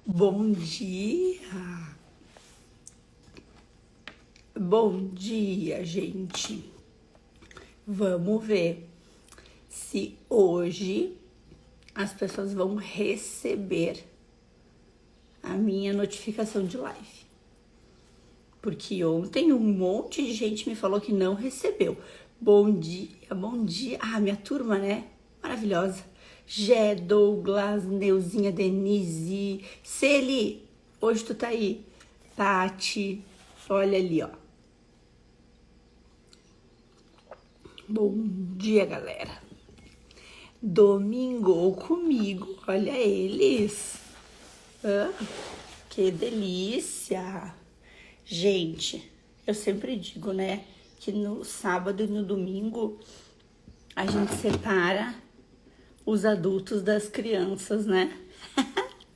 Bom dia! Bom dia, gente! Vamos ver se hoje as pessoas vão receber a minha notificação de live. Porque ontem um monte de gente me falou que não recebeu. Bom dia, bom dia. Ah, minha turma, né? Maravilhosa. Gé, Douglas, Neuzinha, Denise, Celi, hoje tu tá aí. Tati, olha ali, ó. Bom dia, galera. Domingo comigo, olha eles. Ah, que delícia. Gente, eu sempre digo, né, que no sábado e no domingo a gente separa os adultos das crianças, né?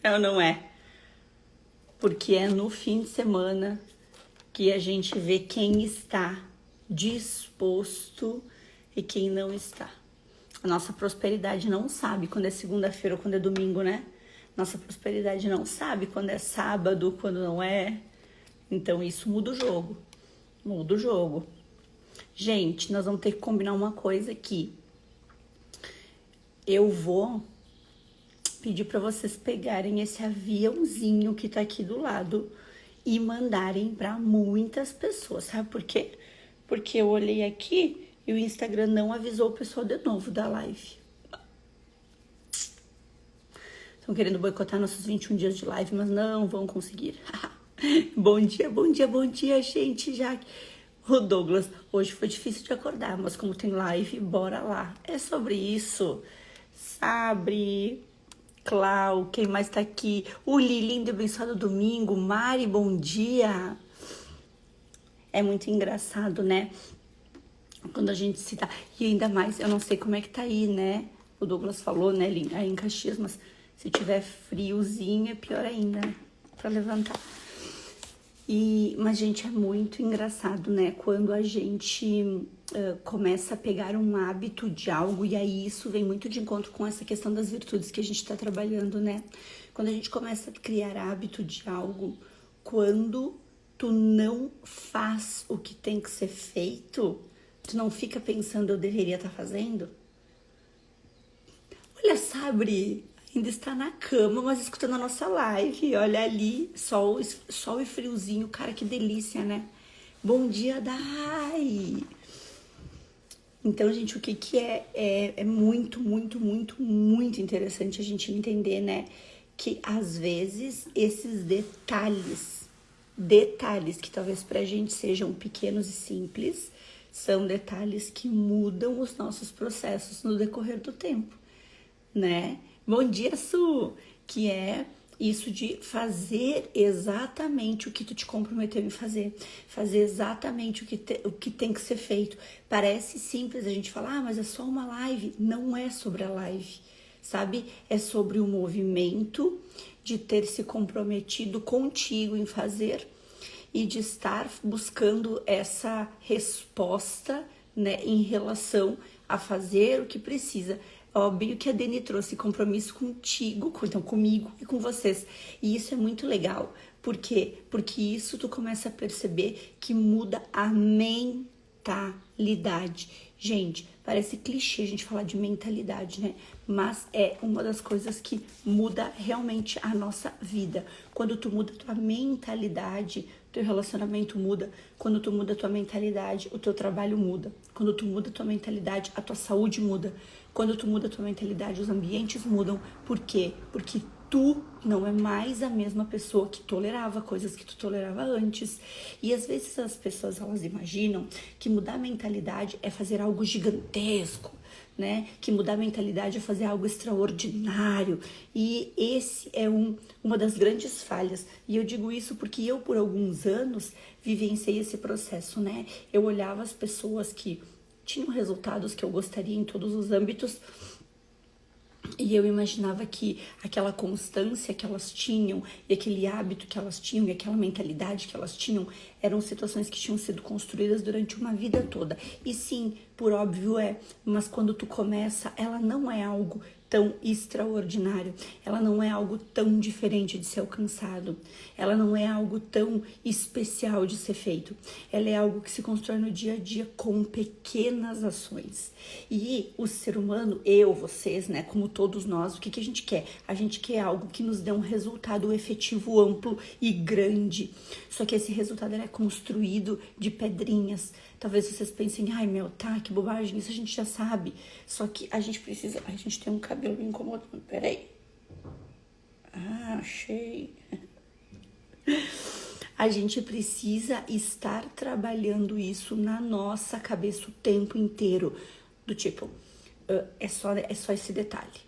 É ou não é? Porque é no fim de semana que a gente vê quem está disposto e quem não está. A nossa prosperidade não sabe quando é segunda-feira ou quando é domingo, né? Nossa prosperidade não sabe quando é sábado, quando não é. Então isso muda o jogo. Muda o jogo. Gente, nós vamos ter que combinar uma coisa aqui. Eu vou pedir para vocês pegarem esse aviãozinho que tá aqui do lado e mandarem para muitas pessoas. Sabe por quê? Porque eu olhei aqui e o Instagram não avisou o pessoal de novo da live. Estão querendo boicotar nossos 21 dias de live, mas não vão conseguir. Bom dia, bom dia, bom dia, gente. Já o Douglas, hoje foi difícil de acordar, mas como tem live, bora lá. É sobre isso. Sabre, Clau, quem mais tá aqui? O lindo e abençoado domingo. Mari, bom dia. É muito engraçado, né? Quando a gente se dá. E ainda mais, eu não sei como é que tá aí, né? O Douglas falou, né, aí em Caxias, mas se tiver friozinho é pior ainda, né? Pra levantar. Mas, gente, é muito engraçado, né? Quando a gente começa a pegar um hábito de algo, e aí isso vem muito de encontro com essa questão das virtudes que a gente tá trabalhando, né? Quando a gente começa a criar hábito de algo, quando tu não faz o que tem que ser feito, tu não fica pensando, eu deveria estar fazendo? Olha, Sabre, ainda está na cama, mas escutando a nossa live. Olha ali, sol e friozinho. Cara, que delícia, né? Bom dia, Dai! Então, gente, o que é muito, muito, muito, muito interessante a gente entender, né? Que às vezes esses detalhes que talvez pra gente sejam pequenos e simples, são detalhes que mudam os nossos processos no decorrer do tempo, né? Bom dia, Su! Que é isso de fazer exatamente o que tu te comprometeu em fazer. Fazer exatamente o que tem que ser feito. Parece simples a gente falar, mas é só uma live. Não é sobre a live, sabe? É sobre o movimento de ter se comprometido contigo em fazer e de estar buscando essa resposta, né, em relação a fazer o que precisa. Óbvio que a Deni trouxe compromisso contigo, então comigo e com vocês. E isso é muito legal. Por quê? Porque isso tu começa a perceber que muda a mentalidade. Gente, parece clichê a gente falar de mentalidade, né? Mas é uma das coisas que muda realmente a nossa vida. Quando tu muda a tua mentalidade, teu relacionamento muda. Quando tu muda a tua mentalidade, o teu trabalho muda. Quando tu muda a tua mentalidade, a tua saúde muda. Quando tu muda a tua mentalidade, os ambientes mudam. Por quê? Porque tu não é mais a mesma pessoa que tolerava coisas que tu tolerava antes. E às vezes as pessoas, elas imaginam que mudar a mentalidade é fazer algo gigantesco, né? Que mudar a mentalidade é fazer algo extraordinário. E esse é uma das grandes falhas. E eu digo isso porque eu, por alguns anos, vivenciei esse processo, né? Eu olhava as pessoas que tinham resultados que eu gostaria em todos os âmbitos, e eu imaginava que aquela constância que elas tinham, e aquele hábito que elas tinham, e aquela mentalidade que elas tinham, eram situações que tinham sido construídas durante uma vida toda. E sim, por óbvio mas quando tu começa, ela não é algo tão extraordinário, ela não é algo tão diferente de ser alcançado, ela não é algo tão especial de ser feito, ela é algo que se constrói no dia a dia com pequenas ações. E o ser humano, eu, vocês, né, como todos nós, o que a gente quer? A gente quer algo que nos dê um resultado efetivo, amplo e grande. Só que esse resultado é construído de pedrinhas. Talvez vocês pensem, ai meu, tá, que bobagem, isso a gente já sabe. Só que a gente precisa, a gente tem um cabelo me incomodando, peraí. Ah, achei. A gente precisa estar trabalhando isso na nossa cabeça o tempo inteiro. Do tipo, é só esse detalhe.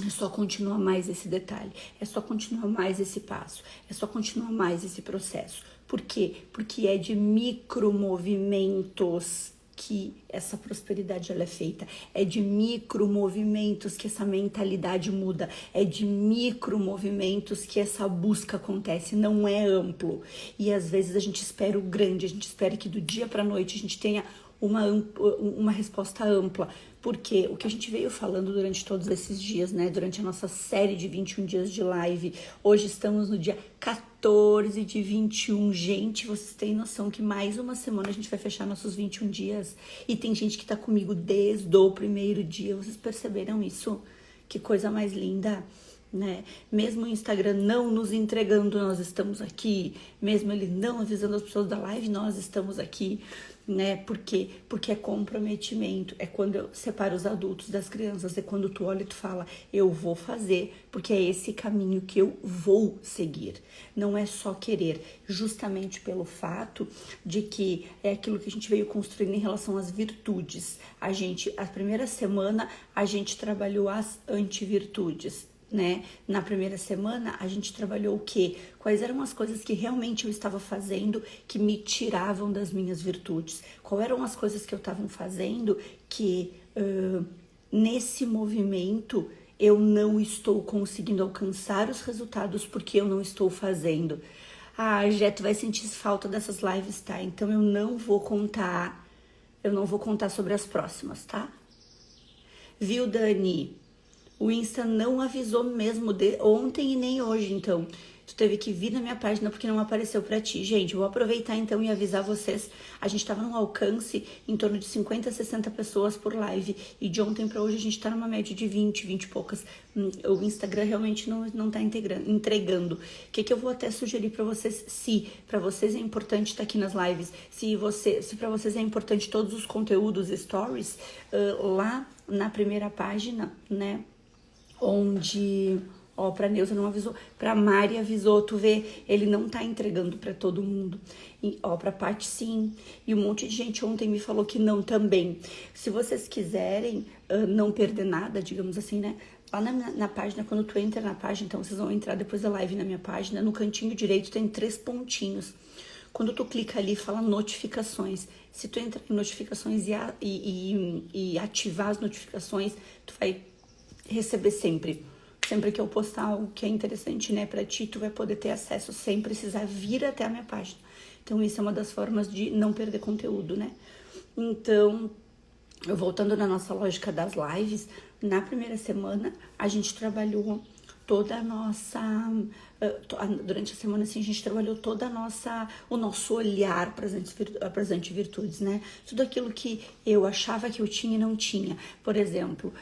É só continuar mais esse detalhe. É só continuar mais esse passo. É só continuar mais esse processo. Por quê? Porque é de micromovimentos que essa prosperidade ela é feita. É de micromovimentos que essa mentalidade muda. É de micromovimentos que essa busca acontece. Não é amplo. E às vezes a gente espera o grande. A gente espera que do dia para a noite a gente tenha uma resposta ampla, porque o que a gente veio falando durante todos esses dias, né, durante a nossa série de 21 dias de live, hoje estamos no dia 14 de 21, gente, vocês têm noção que mais uma semana a gente vai fechar nossos 21 dias, e tem gente que tá comigo desde o primeiro dia, vocês perceberam isso? Que coisa mais linda, né? Mesmo o Instagram não nos entregando, nós estamos aqui, mesmo ele não avisando as pessoas da live, nós estamos aqui, né? Por quê? Porque é comprometimento, é quando eu separo os adultos das crianças, é quando tu olha e tu fala, eu vou fazer, porque é esse caminho que eu vou seguir, não é só querer, justamente pelo fato de que é aquilo que a gente veio construindo em relação às virtudes. A primeira semana, a gente trabalhou as antivirtudes, né? Na primeira semana, a gente trabalhou o quê? Quais eram as coisas que realmente eu estava fazendo que me tiravam das minhas virtudes? Quais eram as coisas que eu estava fazendo que nesse movimento eu não estou conseguindo alcançar os resultados porque eu não estou fazendo? Ah, Jé, tu vai sentir falta dessas lives, tá? Então eu não vou contar sobre as próximas, tá? Viu, Dani? O Insta não avisou mesmo de ontem e nem hoje, então tu teve que vir na minha página porque não apareceu pra ti. Gente, vou aproveitar então e avisar vocês, a gente tava num alcance em torno de 50 a 60 pessoas por live, e de ontem pra hoje a gente tá numa média de 20 e poucas. O Instagram realmente não tá entregando. O que eu vou até sugerir pra vocês, se pra vocês é importante estar aqui nas lives, se pra vocês é importante todos os conteúdos, stories, lá na primeira página, né, onde, ó, pra Neuza não avisou, pra Mari avisou, tu vê, ele não tá entregando pra todo mundo, e, ó, pra Paty sim, e um monte de gente ontem me falou que não também. Se vocês quiserem não perder nada, digamos assim, né, lá na página, quando tu entra na página, então vocês vão entrar depois da live na minha página, no cantinho direito tem 3 pontinhos. Quando tu clica ali, fala notificações. Se tu entrar em notificações e ativar as notificações, tu vai receber sempre que eu postar algo que é interessante, né, pra ti, tu vai poder ter acesso sem precisar vir até a minha página. Então, isso é uma das formas de não perder conteúdo, né? Então, voltando na nossa lógica das lives, na primeira semana, a gente trabalhou toda a nossa... Durante a semana, assim, a gente trabalhou o nosso olhar para as antivirtudes, né? Tudo aquilo que eu achava que eu tinha e não tinha. Por exemplo,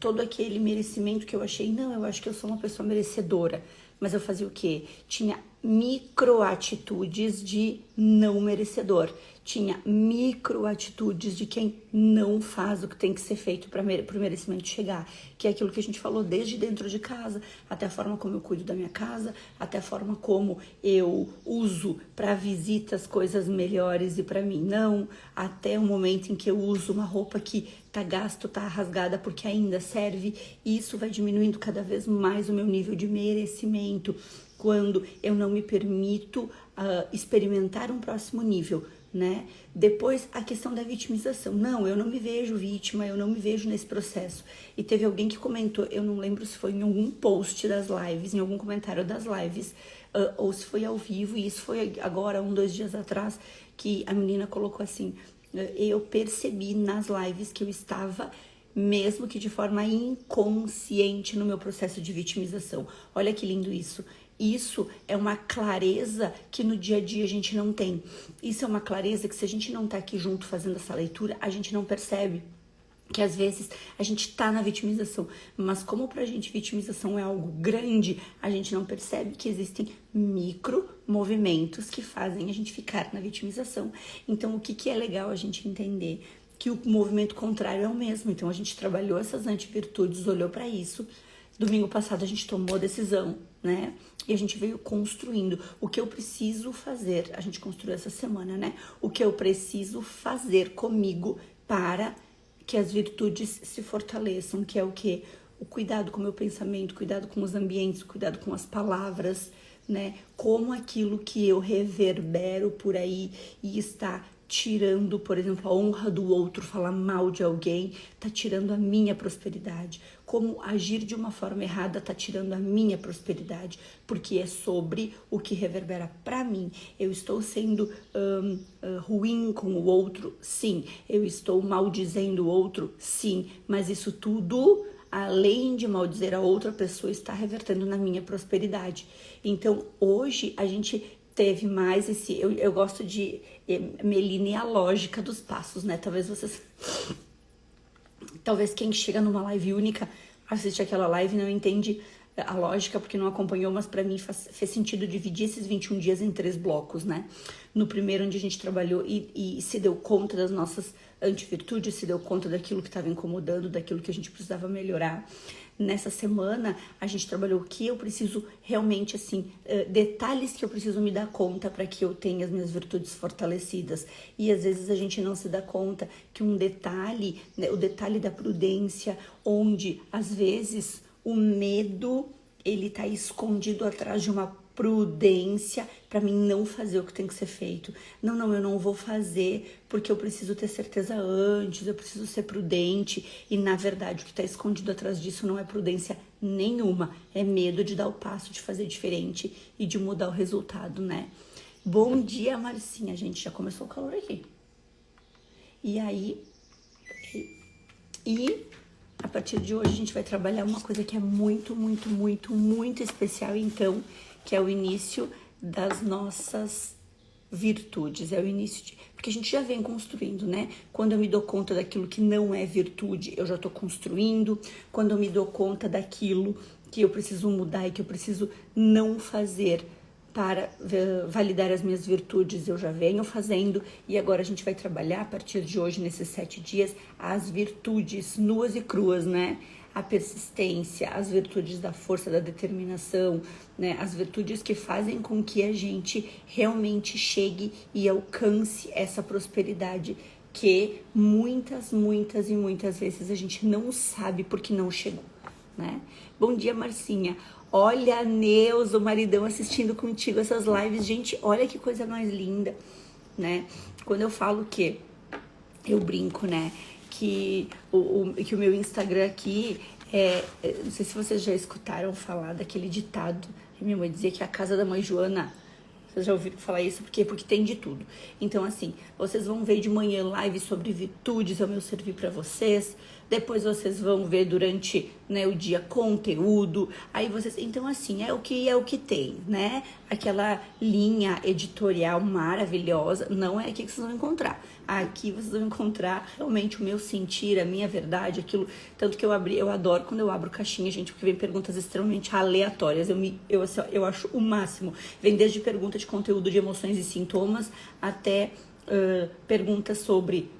todo aquele merecimento que eu achei, não, eu acho que eu sou uma pessoa merecedora. Mas eu fazia o quê? Tinha microatitudes de não merecedor. Tinha microatitudes de quem não faz o que tem que ser feito para o merecimento chegar. Que é aquilo que a gente falou desde dentro de casa, até a forma como eu cuido da minha casa, até a forma como eu uso para visitas coisas melhores e para mim não, até o momento em que eu uso uma roupa que tá gasto, tá rasgada porque ainda serve, e isso vai diminuindo cada vez mais o meu nível de merecimento quando eu não me permito experimentar um próximo nível, né? Depois, a questão da vitimização. Não, eu não me vejo vítima, eu não me vejo nesse processo. E teve alguém que comentou, eu não lembro se foi em algum post das lives, em algum comentário das lives, ou se foi ao vivo, e isso foi agora, 2 dias atrás, que a menina colocou assim, eu percebi nas lives que eu estava mesmo que de forma inconsciente no meu processo de vitimização. Olha que lindo isso. Isso é uma clareza que no dia a dia a gente não tem. Isso é uma clareza que se a gente não tá aqui junto fazendo essa leitura, a gente não percebe. Que às vezes a gente tá na vitimização, mas como pra gente vitimização é algo grande, a gente não percebe que existem micro movimentos que fazem a gente ficar na vitimização. Então o que é legal a gente entender? Que o movimento contrário é o mesmo. Então a gente trabalhou essas antivirtudes, olhou pra isso. Domingo passado a gente tomou a decisão, né? E a gente veio construindo o que eu preciso fazer. A gente construiu essa semana, né? O que eu preciso fazer comigo para que as virtudes se fortaleçam, que é o quê? O cuidado com o meu pensamento, cuidado com os ambientes, cuidado com as palavras, né? Como aquilo que eu reverbero por aí e está tirando, por exemplo, a honra do outro, falar mal de alguém, tá tirando a minha prosperidade. Como agir de uma forma errada tá tirando a minha prosperidade, porque é sobre o que reverbera para mim. Eu estou sendo ruim com o outro? Sim. Eu estou maldizendo o outro? Sim. Mas isso tudo, além de maldizer a outra pessoa, está revertendo na minha prosperidade. Então, hoje, a gente teve mais esse... Eu gosto de Meline, a lógica dos passos, né? Talvez quem chega numa live única, assiste aquela live e não entende a lógica porque não acompanhou, mas para mim fez sentido dividir esses 21 dias em 3 blocos, né? No primeiro, onde a gente trabalhou e se deu conta das nossas antivirtudes, se deu conta daquilo que estava incomodando, daquilo que a gente precisava melhorar. Nessa semana, a gente trabalhou o que eu preciso realmente, assim, detalhes que eu preciso me dar conta para que eu tenha as minhas virtudes fortalecidas. E às vezes a gente não se dá conta que um detalhe, né, o detalhe da prudência, onde às vezes o medo, ele tá escondido atrás de uma prudência para mim não fazer o que tem que ser feito. Não, eu não vou fazer porque eu preciso ter certeza antes, eu preciso ser prudente. E na verdade o que está escondido atrás disso não é prudência nenhuma, é medo de dar o passo, de fazer diferente e de mudar o resultado, né? Bom dia, Marcinha. Gente, já começou o calor aqui. E aí, a partir de hoje a gente vai trabalhar uma coisa que é muito, muito, muito, muito especial, então, que é o início das nossas virtudes, é o início de... Porque a gente já vem construindo, né? Quando eu me dou conta daquilo que não é virtude, eu já tô construindo. Quando eu me dou conta daquilo que eu preciso mudar e que eu preciso não fazer para validar as minhas virtudes, eu já venho fazendo. E agora a gente vai trabalhar a partir de hoje, nesses 7 dias, as virtudes nuas e cruas, né? A persistência, as virtudes da força, da determinação, né? As virtudes que fazem com que a gente realmente chegue e alcance essa prosperidade que muitas e muitas vezes a gente não sabe porque não chegou, né? Bom dia, Marcinha. Olha, Neus, o maridão assistindo contigo essas lives. Gente, olha que coisa mais linda, né? Quando eu falo que eu brinco, né? Que o meu Instagram aqui não sei se vocês já escutaram falar daquele ditado que minha mãe dizia que a casa da mãe Joana. Vocês já ouviram falar isso? Porque tem de tudo. Então, assim, vocês vão ver de manhã live sobre virtudes, eu me servi para vocês. Depois vocês vão ver durante, né, o dia conteúdo. Aí vocês... Então, assim, é o que tem, né? Aquela linha editorial maravilhosa. Não é aqui que vocês vão encontrar. Aqui vocês vão encontrar realmente o meu sentir, a minha verdade, aquilo... Tanto que eu adoro quando eu abro caixinha, gente, porque vem perguntas extremamente aleatórias. Eu acho o máximo. Vem desde pergunta de conteúdo de emoções e sintomas até... perguntas sobre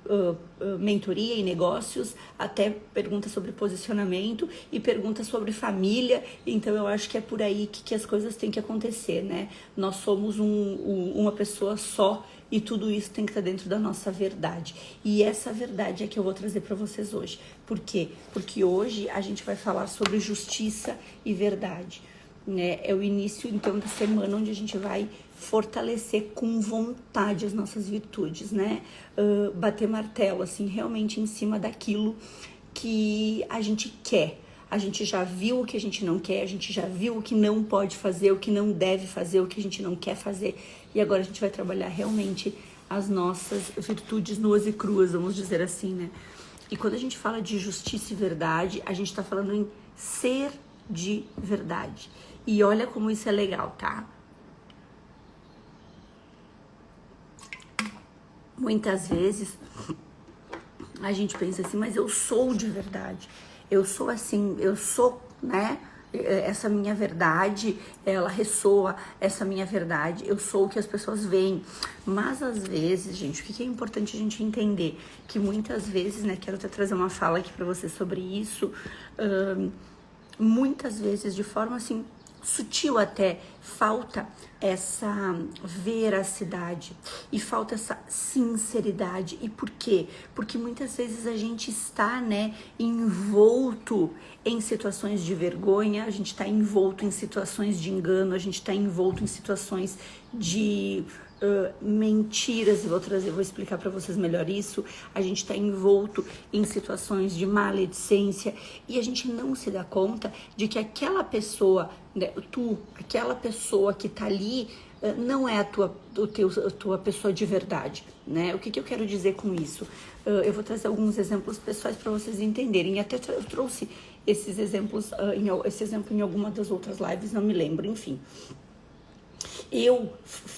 mentoria e negócios, até perguntas sobre posicionamento e perguntas sobre família. Então eu acho que é por aí que as coisas têm que acontecer, né? Nós somos uma pessoa só e tudo isso tem que estar dentro da nossa verdade. E essa verdade é que eu vou trazer para vocês hoje. Por quê? Porque hoje a gente vai falar sobre justiça e verdade, né? É o início então da semana onde a gente vai fortalecer com vontade as nossas virtudes, né? Bater martelo, assim, realmente em cima daquilo que a gente quer. A gente já viu o que a gente não quer, a gente já viu o que não pode fazer, o que não deve fazer, o que a gente não quer fazer. E agora a gente vai trabalhar realmente as nossas virtudes nuas e cruas, vamos dizer assim, né? E quando a gente fala de justiça e verdade, a gente tá falando em ser de verdade. E olha como isso é legal, tá? Muitas vezes a gente pensa assim, mas eu sou de verdade. Eu sou assim, eu sou, né? Essa minha verdade, ela ressoa, essa minha verdade, eu sou o que as pessoas veem. Mas às vezes, gente, o que é importante a gente entender? Que muitas vezes, né, quero até trazer uma fala aqui pra você sobre isso, muitas vezes, de forma assim, sutil até, falta essa veracidade e falta essa sinceridade. E por quê? Porque muitas vezes a gente está, né, envolto em situações de vergonha, a gente está envolto em situações de engano, a gente está envolto em situações de mentiras. Vou explicar para vocês melhor isso. A gente está envolto em situações de maledicência e a gente não se dá conta de que aquela pessoa, né, aquela pessoa que tá ali não é a tua pessoa de verdade, né? O que eu quero dizer com isso? Eu vou trazer alguns exemplos pessoais para vocês entenderem. E até eu trouxe esses exemplos, esse exemplo em alguma das outras lives, não me lembro, enfim. Eu,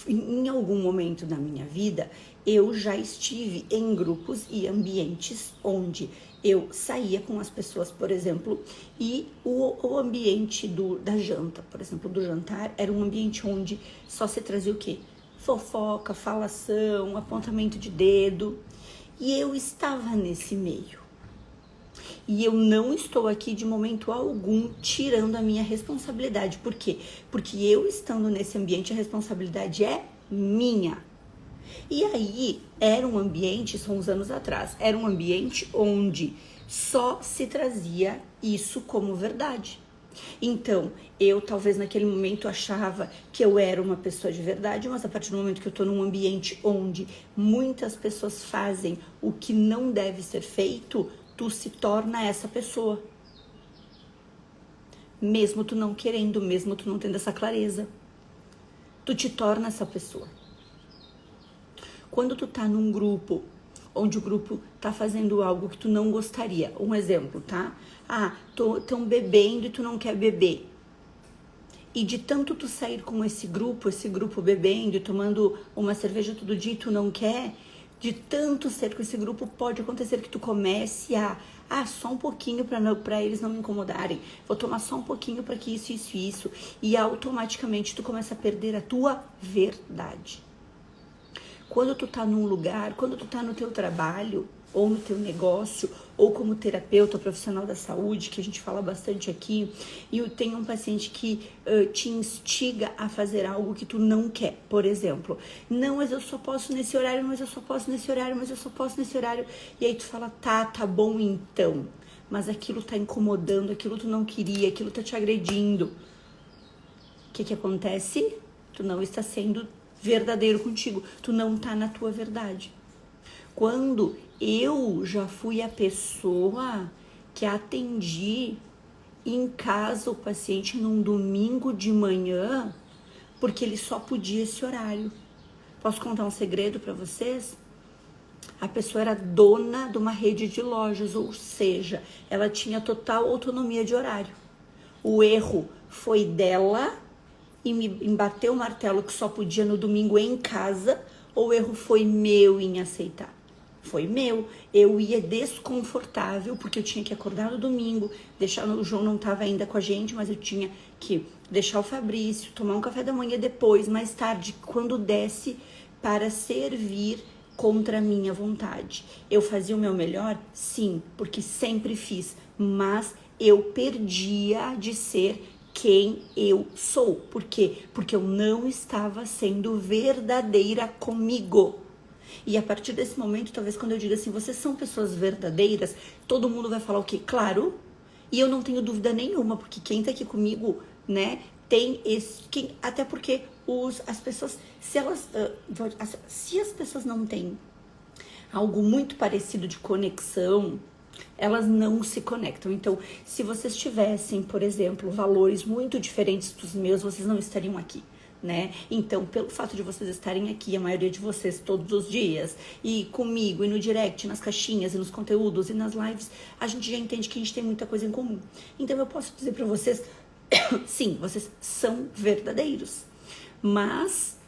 em algum momento da minha vida, eu já estive em grupos e ambientes onde eu saía com as pessoas, por exemplo, e o ambiente da janta, por exemplo, do jantar, era um ambiente onde só se trazia o quê? Fofoca, falação, apontamento de dedo. E eu estava nesse meio. E eu não estou aqui de momento algum tirando a minha responsabilidade. Por quê? Porque eu estando nesse ambiente, a responsabilidade é minha. E aí, era um ambiente, são uns anos atrás, era um ambiente onde só se trazia isso como verdade. Então, eu talvez naquele momento achava que eu era uma pessoa de verdade, mas a partir do momento que eu tô num ambiente onde muitas pessoas fazem o que não deve ser feito, tu se torna essa pessoa. Mesmo tu não querendo, mesmo tu não tendo essa clareza. Tu te torna essa pessoa. Quando tu tá num grupo, onde o grupo tá fazendo algo que tu não gostaria. Um exemplo, tá? Tão bebendo e tu não quer beber. E de tanto tu sair com esse grupo bebendo e tomando uma cerveja todo dia e tu não quer, de tanto ser com esse grupo, pode acontecer que tu comece só um pouquinho para eles não me incomodarem. Vou tomar só um pouquinho para que isso. E automaticamente tu começa a perder a tua verdade. Quando tu tá num lugar, quando tu tá no teu trabalho, ou no teu negócio, ou como terapeuta profissional da saúde, que a gente fala bastante aqui, e tem um paciente que te instiga a fazer algo que tu não quer. Por exemplo, não, mas eu só posso nesse horário, mas eu só posso nesse horário, mas eu só posso nesse horário. E aí tu fala, tá bom então. Mas aquilo tá incomodando, aquilo tu não queria, aquilo tá te agredindo. O que acontece? Tu não está sendo verdadeiro contigo, tu não tá na tua verdade. Quando eu já fui a pessoa que atendi em casa o paciente num domingo de manhã, porque ele só podia esse horário. Posso contar um segredo para vocês? A pessoa era dona de uma rede de lojas, ou seja, ela tinha total autonomia de horário. O erro foi dela e me bateu o martelo que só podia no domingo em casa, ou o erro foi meu em aceitar? Foi meu. Eu ia desconfortável, porque eu tinha que acordar no domingo, o João não estava ainda com a gente, mas eu tinha que deixar o Fabrício, tomar um café da manhã depois, mais tarde, quando desse, para servir contra a minha vontade. Eu fazia o meu melhor? Sim, porque sempre fiz, mas eu perdia de ser quem eu sou. Por quê? Porque eu não estava sendo verdadeira comigo. E a partir desse momento, talvez quando eu diga assim, vocês são pessoas verdadeiras, todo mundo vai falar o quê? Claro. E eu não tenho dúvida nenhuma, porque quem tá aqui comigo, né, tem esse... até porque as pessoas, se as pessoas não têm algo muito parecido de conexão, elas não se conectam. Então, se vocês tivessem, por exemplo, valores muito diferentes dos meus, vocês não estariam aqui, né? Então, pelo fato de vocês estarem aqui, a maioria de vocês todos os dias, e comigo, e no direct, nas caixinhas, e nos conteúdos, e nas lives, a gente já entende que a gente tem muita coisa em comum. Então, eu posso dizer pra vocês, sim, vocês são verdadeiros, mas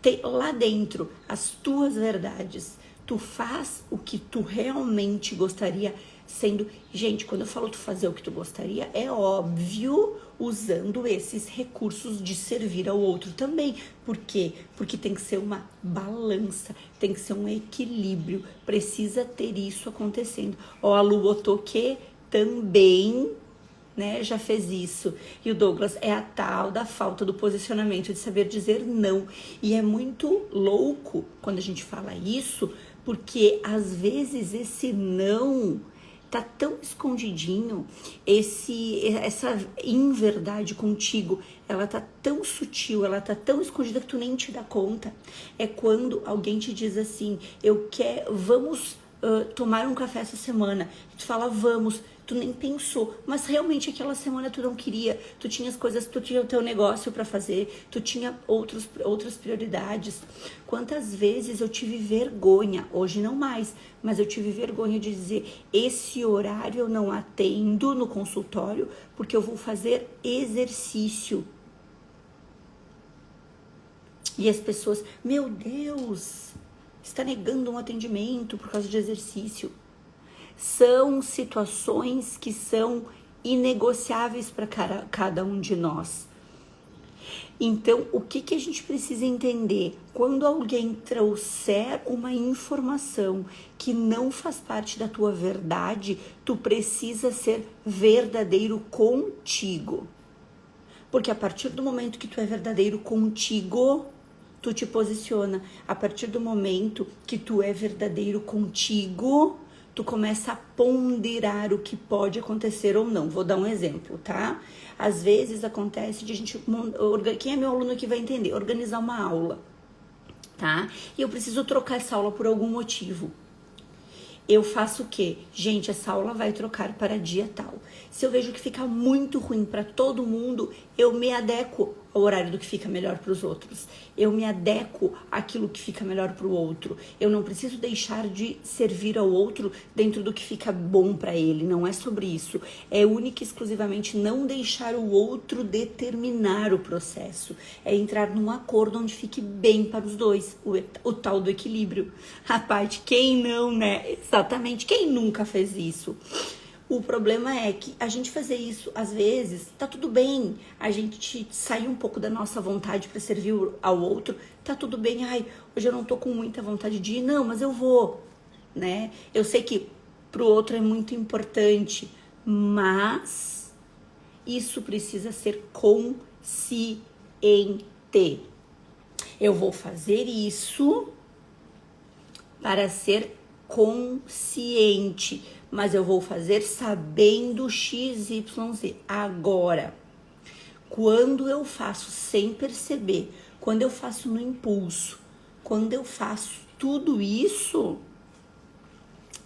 tem lá dentro as tuas verdades. Tu faz o que tu realmente gostaria, sendo... Gente, quando eu falo tu fazer o que tu gostaria, é óbvio, usando esses recursos de servir ao outro também. Por quê? Porque tem que ser uma balança, tem que ser um equilíbrio, precisa ter isso acontecendo. Ó, a Lu botou que também... né, já fez isso. E o Douglas, é a tal da falta do posicionamento, de saber dizer não. E é muito louco quando a gente fala isso, porque às vezes esse não tá tão escondidinho, essa inverdade contigo, ela tá tão sutil, ela tá tão escondida que tu nem te dá conta. É quando alguém te diz assim, vamos tomar um café essa semana. Tu fala, vamos, tu nem pensou, mas realmente aquela semana tu não queria, tu tinha as coisas, tu tinha o teu negócio para fazer, tu tinha outras prioridades. Quantas vezes eu tive vergonha, hoje não mais, mas eu tive vergonha de dizer, esse horário eu não atendo no consultório porque eu vou fazer exercício. E as pessoas, meu Deus, está negando um atendimento por causa de exercício. São situações que são inegociáveis para cada um de nós. Então, o que a gente precisa entender? Quando alguém trouxer uma informação que não faz parte da tua verdade, tu precisa ser verdadeiro contigo. Porque a partir do momento que tu é verdadeiro contigo, tu te posiciona. A partir do momento que tu é verdadeiro contigo, tu começa a ponderar o que pode acontecer ou não. Vou dar um exemplo, tá? Às vezes acontece de a gente... Quem é meu aluno que vai entender? Organizar uma aula, tá? E eu preciso trocar essa aula por algum motivo. Eu faço o quê? Gente, essa aula vai trocar para dia tal. Se eu vejo que fica muito ruim para todo mundo, eu me adequo ao horário do que fica melhor para os outros. Eu me adequo àquilo que fica melhor para o outro. Eu não preciso deixar de servir ao outro dentro do que fica bom para ele. Não é sobre isso. É única e exclusivamente não deixar o outro determinar o processo. É entrar num acordo onde fique bem para os dois. O tal do equilíbrio. Rapaz, quem não, né? Exatamente. Quem nunca fez isso? O problema é que a gente fazer isso, às vezes, tá tudo bem. A gente sair um pouco da nossa vontade para servir ao outro, tá tudo bem. Ai, hoje eu não tô com muita vontade de ir, não, mas eu vou, né? Eu sei que pro outro é muito importante, mas isso precisa ser consciente. Eu vou fazer isso para ser consciente, mas eu vou fazer sabendo XYZ. Agora, quando eu faço sem perceber, quando eu faço no impulso, quando eu faço tudo isso,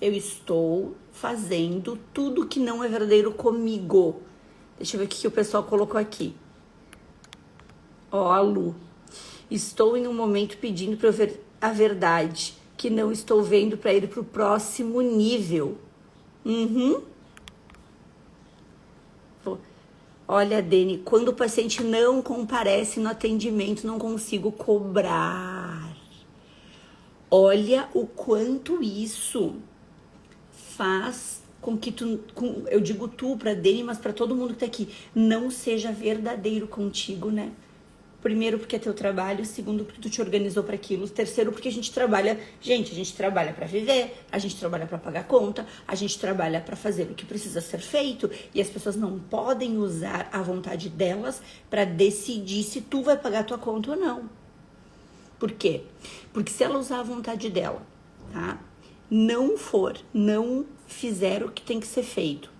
eu estou fazendo tudo que não é verdadeiro comigo. Deixa eu ver o que o pessoal colocou aqui. Ó, a Lu. Estou em um momento pedindo para eu ver a verdade, que não estou vendo para ir para o próximo nível. Olha, Dani, quando o paciente não comparece no atendimento, não consigo cobrar. Olha o quanto isso faz com que eu digo tu pra Dani, mas pra todo mundo que tá aqui, não seja verdadeiro contigo, né? Primeiro, porque é teu trabalho. Segundo, porque tu te organizou para aquilo. Terceiro, porque a gente trabalha para viver, a gente trabalha para pagar conta, a gente trabalha para fazer o que precisa ser feito. E as pessoas não podem usar a vontade delas para decidir se tu vai pagar tua conta ou não. Por quê? Porque se ela usar a vontade dela, tá? Não fizer o que tem que ser feito,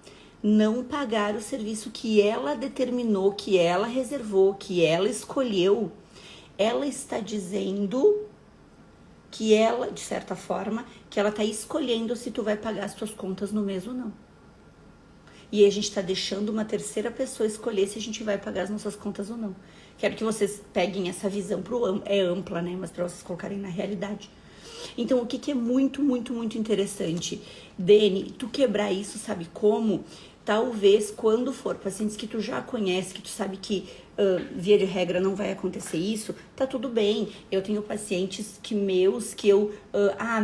não pagar o serviço que ela determinou, que ela reservou, que ela escolheu, ela está dizendo que ela, de certa forma, que ela está escolhendo se tu vai pagar as tuas contas no mês ou não. E a gente está deixando uma terceira pessoa escolher se a gente vai pagar as nossas contas ou não. Quero que vocês peguem essa visão, é ampla, né? Mas para vocês colocarem na realidade. Então, o que é muito, muito, muito interessante, Dani, tu quebrar isso, sabe como? Talvez quando for pacientes que tu já conhece, que tu sabe que via de regra não vai acontecer isso, tá tudo bem. Eu tenho pacientes que eu,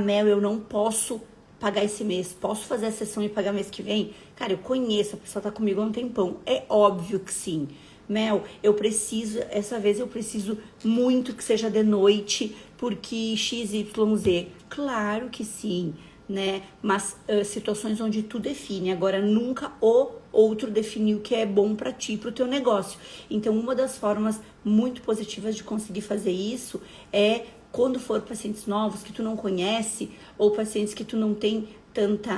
Mel, eu não posso pagar esse mês, posso fazer a sessão e pagar mês que vem? Cara, eu conheço, a pessoa tá comigo há um tempão, é óbvio que sim. Mel, essa vez eu preciso muito que seja de noite, porque XYZ. Claro que sim, né? Mas situações onde tu define, agora nunca o outro definir o que é bom para ti, pro teu negócio. Então, uma das formas muito positivas de conseguir fazer isso é quando for pacientes novos que tu não conhece, ou pacientes que tu não tem tanta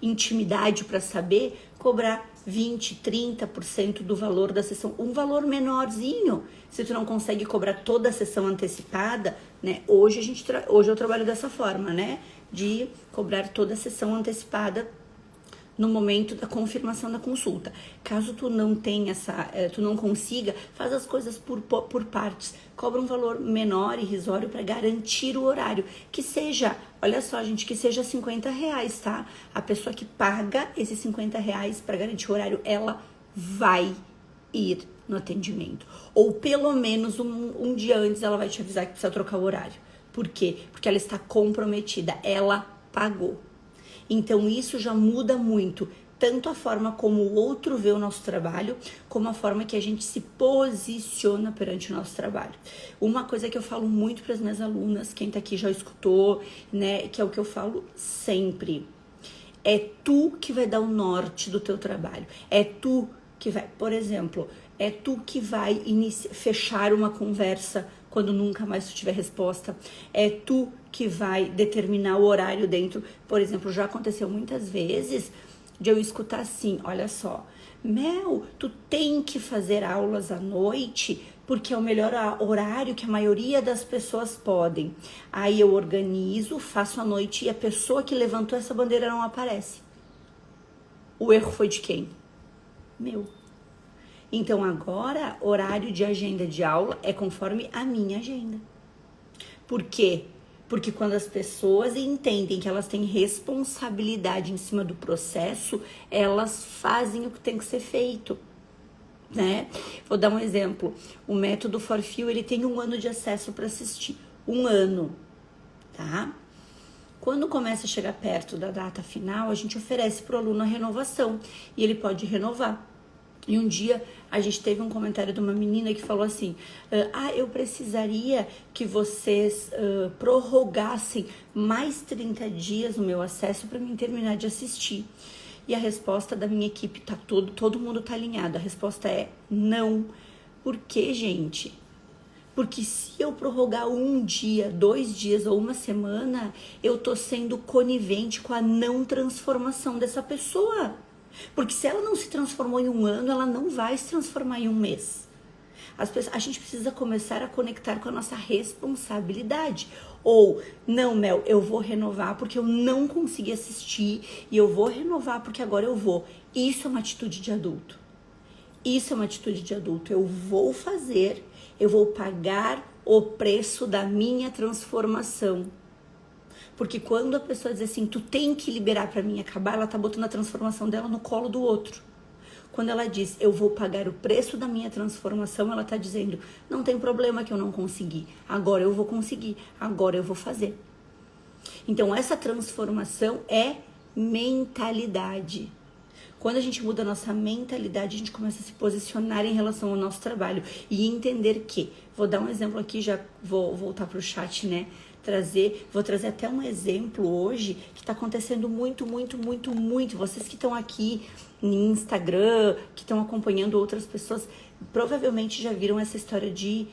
intimidade para saber, cobrar 20, 30% do valor da sessão, um valor menorzinho. Se tu não consegue cobrar toda a sessão antecipada, né? Hoje eu trabalho dessa forma, né? De cobrar toda a sessão antecipada no momento da confirmação da consulta. Caso tu não tenha tu não consiga, faz as coisas por partes. Cobra um valor menor, irrisório, para garantir o horário. Que seja, olha só, gente, que seja R$50, tá? A pessoa que paga esses R$50 para garantir o horário, ela vai ir no atendimento. Ou pelo menos um dia antes ela vai te avisar que precisa trocar o horário. Por quê? Porque ela está comprometida, ela pagou. Então, isso já muda muito, tanto a forma como o outro vê o nosso trabalho, como a forma que a gente se posiciona perante o nosso trabalho. Uma coisa que eu falo muito para as minhas alunas, quem tá aqui já escutou, né, que é o que eu falo sempre. É tu que vai dar o norte do teu trabalho. É tu que vai, por exemplo, é tu que vai fechar uma conversa quando nunca mais tu tiver resposta. É tu que vai determinar o horário dentro. Por exemplo, já aconteceu muitas vezes de eu escutar assim, olha só, Mel, tu tem que fazer aulas à noite porque é o melhor horário que a maioria das pessoas podem. Aí eu organizo, faço à noite e a pessoa que levantou essa bandeira não aparece. O erro foi de quem? Meu. Então agora, horário de agenda de aula é conforme a minha agenda. Por quê? Porque quando as pessoas entendem que elas têm responsabilidade em cima do processo, elas fazem o que tem que ser feito, né? Vou dar um exemplo. O método Forfil, ele tem 1 ano de acesso para assistir. 1 ano, tá? Quando começa a chegar perto da data final, a gente oferece para o aluno a renovação e ele pode renovar. E um dia a gente teve um comentário de uma menina que falou assim, eu precisaria que vocês prorrogassem mais 30 dias no meu acesso para mim terminar de assistir. E a resposta da minha equipe, todo mundo tá alinhado, a resposta é não. Por quê, gente? Porque se eu prorrogar 1 dia, 2 dias ou 1 semana, eu tô sendo conivente com a não transformação dessa pessoa. Porque se ela não se transformou em 1 ano, ela não vai se transformar em 1 mês. A gente precisa começar a conectar com a nossa responsabilidade. Ou, não, Mel, eu vou renovar porque eu não consegui assistir e eu vou renovar porque agora eu vou. Isso é uma atitude de adulto. Isso é uma atitude de adulto. Eu vou fazer, eu vou pagar o preço da minha transformação. Porque quando a pessoa diz assim, tu tem que liberar para mim acabar, ela tá botando a transformação dela no colo do outro. Quando ela diz, eu vou pagar o preço da minha transformação, ela tá dizendo, não tem problema que eu não consegui. Agora eu vou conseguir, agora eu vou fazer. Então, essa transformação é mentalidade. Quando a gente muda a nossa mentalidade, a gente começa a se posicionar em relação ao nosso trabalho e entender que, vou dar um exemplo aqui, já vou voltar pro chat, né? Vou trazer até um exemplo hoje que está acontecendo muito. Vocês que estão aqui no Instagram, que estão acompanhando outras pessoas, provavelmente já viram essa história de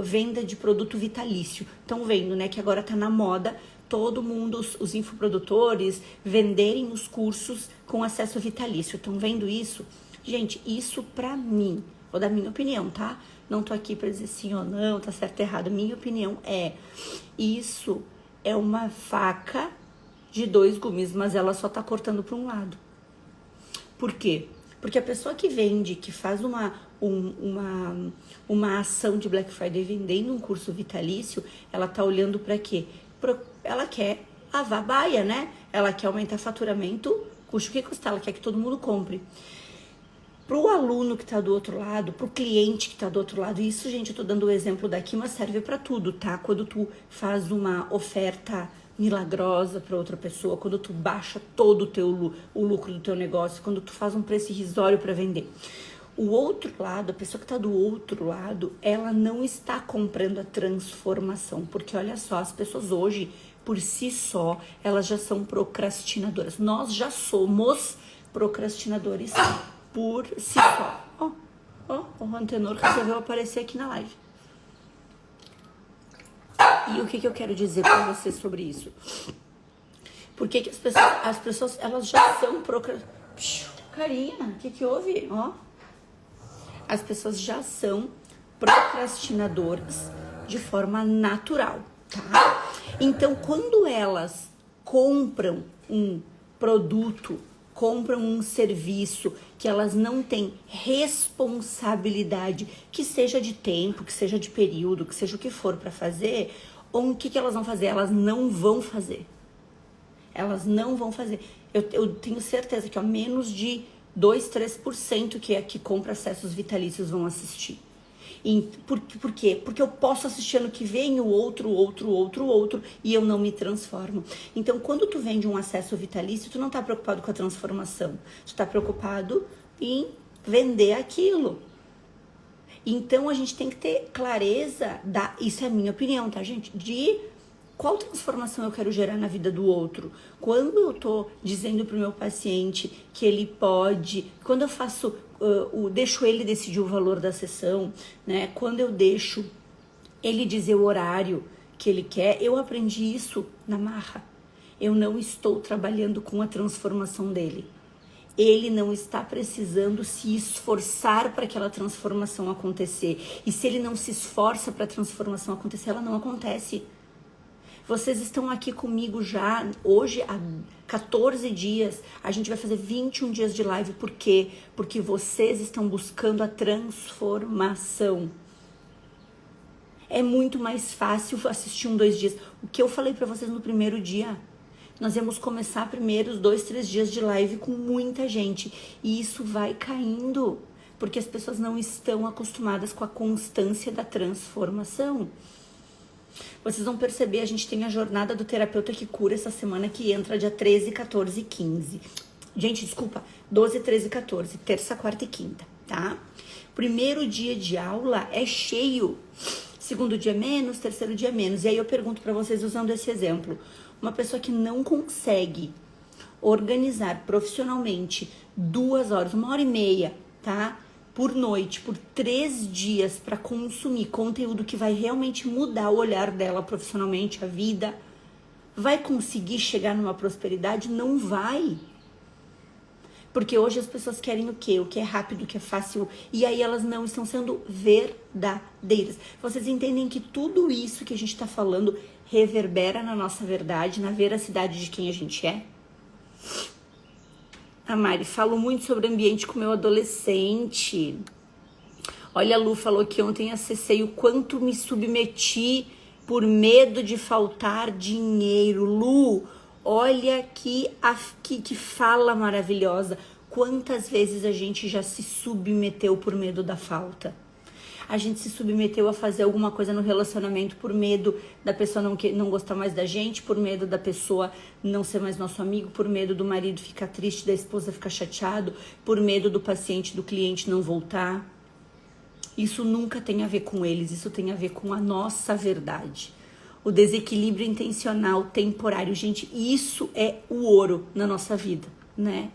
venda de produto vitalício. Estão vendo, né, que agora está na moda todo mundo, os infoprodutores, venderem os cursos com acesso vitalício. Estão vendo isso? Gente, isso pra mim, vou dar minha opinião, tá? Não tô aqui pra dizer sim ou não, tá certo ou errado. Minha opinião é, isso é uma faca de 2 gumes, mas ela só tá cortando pra um lado. Por quê? Porque a pessoa que vende, que faz uma ação de Black Friday vendendo um curso vitalício, ela tá olhando para quê? Ela quer lavar a baia, né? Ela quer aumentar faturamento, custe o que custar, ela quer que todo mundo compre. Pro aluno que tá do outro lado, pro cliente que tá do outro lado, isso, gente, eu tô dando o exemplo daqui, mas serve para tudo, tá? Quando tu faz uma oferta milagrosa para outra pessoa, quando tu baixa todo o lucro do teu negócio, quando tu faz um preço irrisório para vender. O outro lado, a pessoa que está do outro lado, ela não está comprando a transformação, porque olha só, as pessoas hoje, por si só, elas já são procrastinadoras. Nós já somos procrastinadores por si só. O Antenor resolveu aparecer aqui na live. E o que eu quero dizer para vocês sobre isso? Por que as pessoas elas já são procrastinadoras? Carinha, o que houve? As pessoas já são procrastinadoras de forma natural, tá? Então, quando elas compram um produto, compram um serviço que elas não têm responsabilidade, que seja de tempo, que seja de período, que seja o que for para fazer, o que elas vão fazer? Elas não vão fazer. Elas não vão fazer. Eu tenho certeza que menos de 2, 3% que compra acessos vitalícios vão assistir. Por quê? Porque eu posso assistir ano que vem o outro, e eu não me transformo. Então, quando tu vende um acesso vitalício, tu não tá preocupado com a transformação. Tu tá preocupado em vender aquilo. Então, a gente tem que ter clareza, isso é a minha opinião, tá, gente? De qual transformação eu quero gerar na vida do outro. Quando eu tô dizendo pro meu paciente que ele pode, quando eu faço, deixo ele decidir o valor da sessão, né? Quando eu deixo ele dizer o horário que ele quer, eu aprendi isso na marra. Eu não estou trabalhando com a transformação dele. Ele não está precisando se esforçar para aquela transformação acontecer. E se ele não se esforça para a transformação acontecer, ela não acontece. Vocês estão aqui comigo já, hoje, há 14 dias. A gente vai fazer 21 dias de live. Por quê? Porque vocês estão buscando a transformação. É muito mais fácil assistir 2 dias. O que eu falei para vocês no primeiro dia? Nós íamos começar primeiro os 2, 3 dias de live com muita gente. E isso vai caindo, porque as pessoas não estão acostumadas com a constância da transformação. Vocês vão perceber, a gente tem a jornada do terapeuta que cura essa semana, que entra dia 13, 14 e 15. Gente, desculpa, 12, 13 e 14, terça, quarta e quinta, tá? Primeiro dia de aula é cheio. Segundo dia menos, terceiro dia menos. E aí eu pergunto pra vocês, usando esse exemplo, uma pessoa que não consegue organizar profissionalmente 2 horas, 1h30, tá? Por noite, por 3 dias, para consumir conteúdo que vai realmente mudar o olhar dela profissionalmente, a vida, vai conseguir chegar numa prosperidade? Não vai. Porque hoje as pessoas querem o quê? O que é rápido, o que é fácil, e aí elas não estão sendo verdadeiras. Vocês entendem que tudo isso que a gente está falando reverbera na nossa verdade, na veracidade de quem a gente é? A Mari, falo muito sobre ambiente com meu adolescente. Olha, a Lu falou que ontem acessei o quanto me submeti por medo de faltar dinheiro. Lu, olha que fala maravilhosa. Quantas vezes a gente já se submeteu por medo da falta? A gente se submeteu a fazer alguma coisa no relacionamento por medo da pessoa não gostar mais da gente, por medo da pessoa não ser mais nosso amigo, por medo do marido ficar triste, da esposa ficar chateado, por medo do paciente, do cliente não voltar. Isso nunca tem a ver com eles, isso tem a ver com a nossa verdade. O desequilíbrio intencional temporário, gente, isso é o ouro na nossa vida, né?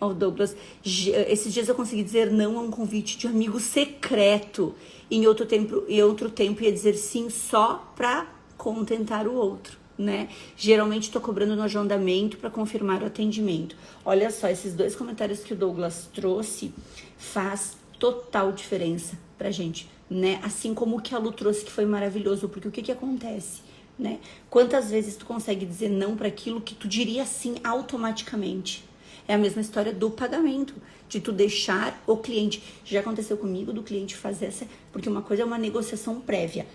Ó, Douglas, esses dias eu consegui dizer não a um convite de amigo secreto. Em outro tempo ia dizer sim só pra contentar o outro, né? Geralmente tô cobrando no agendamento para confirmar o atendimento. Olha só, esses 2 comentários que o Douglas trouxe faz total diferença pra gente, né? Assim como o que a Lu trouxe, que foi maravilhoso, porque o que acontece, né? Quantas vezes tu consegue dizer não para aquilo que tu diria sim automaticamente? É a mesma história do pagamento, de tu deixar o cliente. Já aconteceu comigo do cliente fazer essa, porque uma coisa é uma negociação prévia.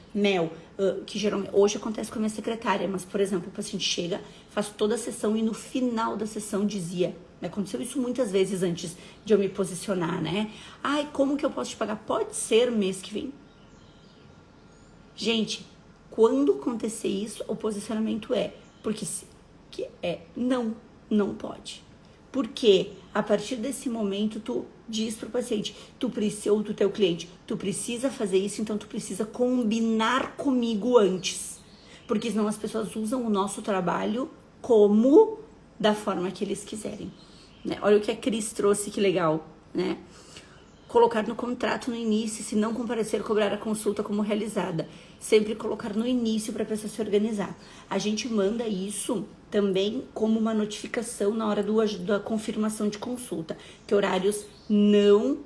Que geralmente, hoje acontece com a minha secretária, mas, por exemplo, o paciente chega, faço toda a sessão e no final da sessão dizia, aconteceu isso muitas vezes antes de eu me posicionar, né? Ai, como que eu posso te pagar? Pode ser mês que vem. Gente, quando acontecer isso, o posicionamento não pode. Porque a partir desse momento tu diz pro paciente, ou do teu cliente, tu precisa fazer isso, então tu precisa combinar comigo antes. Porque senão as pessoas usam o nosso trabalho como da forma que eles quiserem. Né? Olha o que a Cris trouxe, que legal, né? Colocar no contrato no início, se não comparecer, cobrar a consulta como realizada. Sempre colocar no início para a pessoa se organizar. A gente manda isso também como uma notificação na hora da confirmação de consulta, que horários não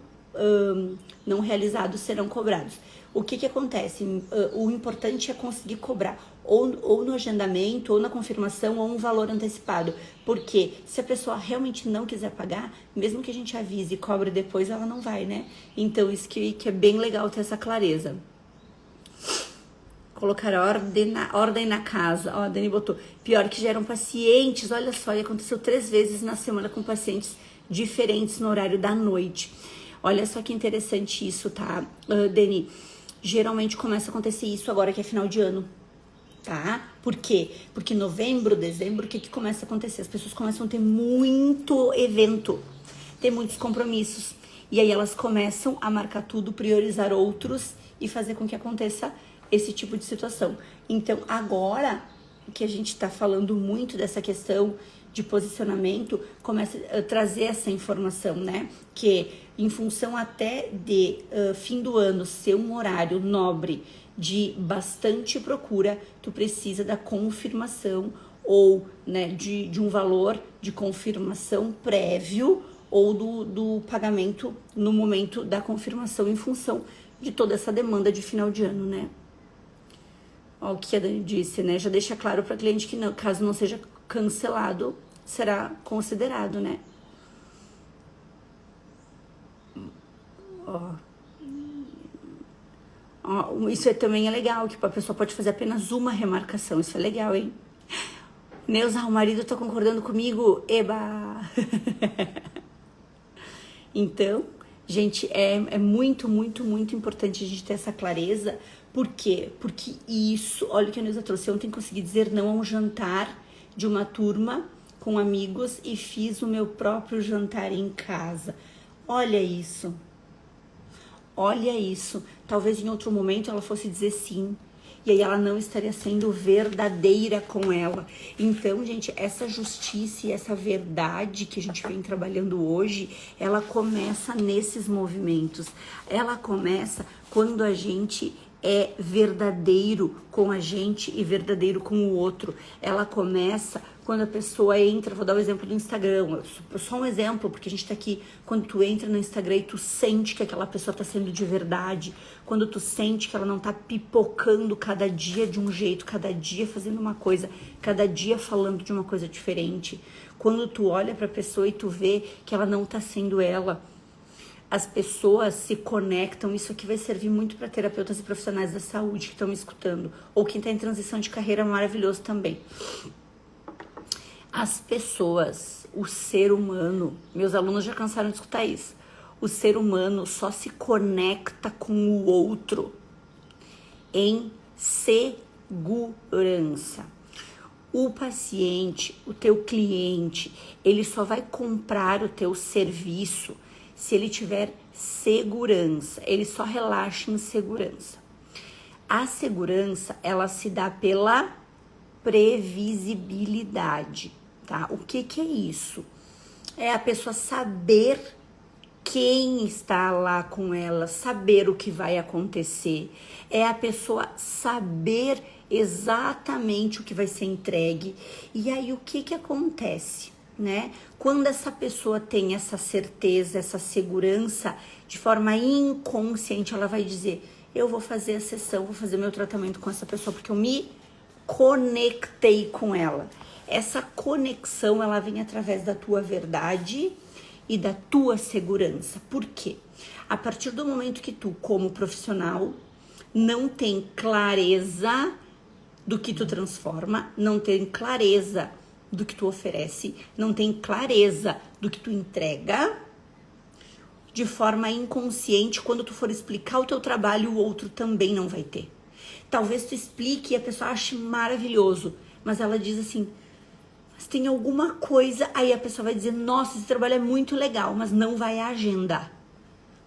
realizados serão cobrados. O que acontece? O importante é conseguir cobrar ou no agendamento, ou na confirmação, ou um valor antecipado. Porque se a pessoa realmente não quiser pagar, mesmo que a gente avise e cobre depois, ela não vai, né? Então, isso que é bem legal ter essa clareza. Colocar ordem na casa. Ó, a Dani botou. Pior que geram pacientes. Olha só, e aconteceu 3 vezes na semana com pacientes diferentes no horário da noite. Olha só que interessante isso, tá, Dani? Geralmente começa a acontecer isso agora que é final de ano, tá? Por quê? Porque novembro, dezembro, o que começa a acontecer? As pessoas começam a ter muito evento, ter muitos compromissos. E aí elas começam a marcar tudo, priorizar outros e fazer com que aconteça esse tipo de situação. Então, agora que a gente tá falando muito dessa questão de posicionamento, começa a trazer essa informação, né? Que em função até de fim do ano ser um horário nobre de bastante procura, tu precisa da confirmação ou, né, de um valor de confirmação prévio ou do pagamento no momento da confirmação em função de toda essa demanda de final de ano, né? Ó, o que a Dani disse, né? Já deixa claro para cliente que não, caso não seja cancelado, será considerado, né? Isso também é legal, que a pessoa pode fazer apenas uma remarcação. Isso é legal, hein? Neuza, o marido tá concordando comigo? Eba! Então, gente, é muito, muito, muito importante a gente ter essa clareza. Por quê? Porque isso, olha o que a Neuza trouxe. Ontem consegui dizer não a um jantar de uma turma com amigos e fiz o meu próprio jantar em casa. Olha isso. Olha isso. Talvez em outro momento ela fosse dizer sim. E aí ela não estaria sendo verdadeira com ela. Então, gente, essa justiça e essa verdade que a gente vem trabalhando hoje, ela começa nesses movimentos. Ela começa quando a gente é verdadeiro com a gente e verdadeiro com o outro. Ela começa quando a pessoa entra, vou dar o exemplo do Instagram, só um exemplo, porque a gente tá aqui, quando tu entra no Instagram e tu sente que aquela pessoa tá sendo de verdade, quando tu sente que ela não tá pipocando cada dia de um jeito, cada dia fazendo uma coisa, cada dia falando de uma coisa diferente, quando tu olha pra pessoa e tu vê que ela não tá sendo ela, as pessoas se conectam. Isso aqui vai servir muito para terapeutas e profissionais da saúde que estão me escutando, ou quem tá em transição de carreira, maravilhoso também. As pessoas, o ser humano, meus alunos já cansaram de escutar isso, o ser humano só se conecta com o outro em segurança. O paciente, o teu cliente, ele só vai comprar o teu serviço se ele tiver segurança, ele só relaxa em segurança. A segurança, ela se dá pela previsibilidade, tá? O que é isso? É a pessoa saber quem está lá com ela, saber o que vai acontecer. É a pessoa saber exatamente o que vai ser entregue. E aí, o que acontece, né? Quando essa pessoa tem essa certeza, essa segurança, de forma inconsciente, ela vai dizer: eu vou fazer a sessão, vou fazer meu tratamento com essa pessoa porque eu me conectei com ela. Essa conexão, ela vem através da tua verdade e da tua segurança. Por quê? A partir do momento que tu, como profissional, não tem clareza do que tu transforma, não tem clareza do que tu oferece, não tem clareza do que tu entrega, de forma inconsciente, quando tu for explicar o teu trabalho, o outro também não vai ter. Talvez tu explique e a pessoa ache maravilhoso, mas ela diz assim, mas tem alguma coisa, aí a pessoa vai dizer, nossa, esse trabalho é muito legal, mas não vai agendar.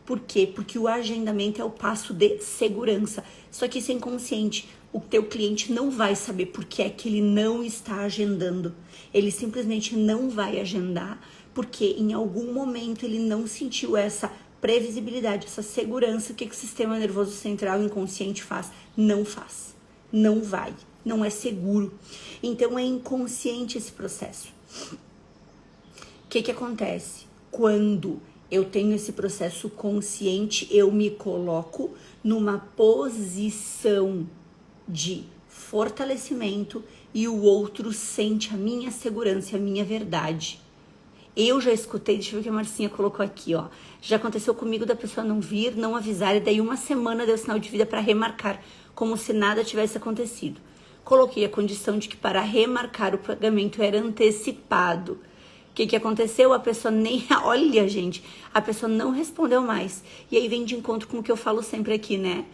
Por quê? Porque o agendamento é o passo de segurança. Só que isso é inconsciente. O teu cliente não vai saber por que é que ele não está agendando. Ele simplesmente não vai agendar porque em algum momento ele não sentiu essa previsibilidade, essa segurança. O que o sistema nervoso central inconsciente faz? Não faz. Não vai. Não é seguro. Então é inconsciente esse processo. O que acontece? Quando eu tenho esse processo consciente, eu me coloco numa posição de fortalecimento e o outro sente a minha segurança, a minha verdade. Eu já escutei, deixa eu ver o que a Marcinha colocou aqui, ó. Já aconteceu comigo da pessoa não vir, não avisar e daí uma semana deu sinal de vida para remarcar, como se nada tivesse acontecido. Coloquei a condição de que para remarcar o pagamento era antecipado. O que aconteceu? A pessoa nem... Olha, gente, a pessoa não respondeu mais. E aí vem de encontro com o que eu falo sempre aqui, né?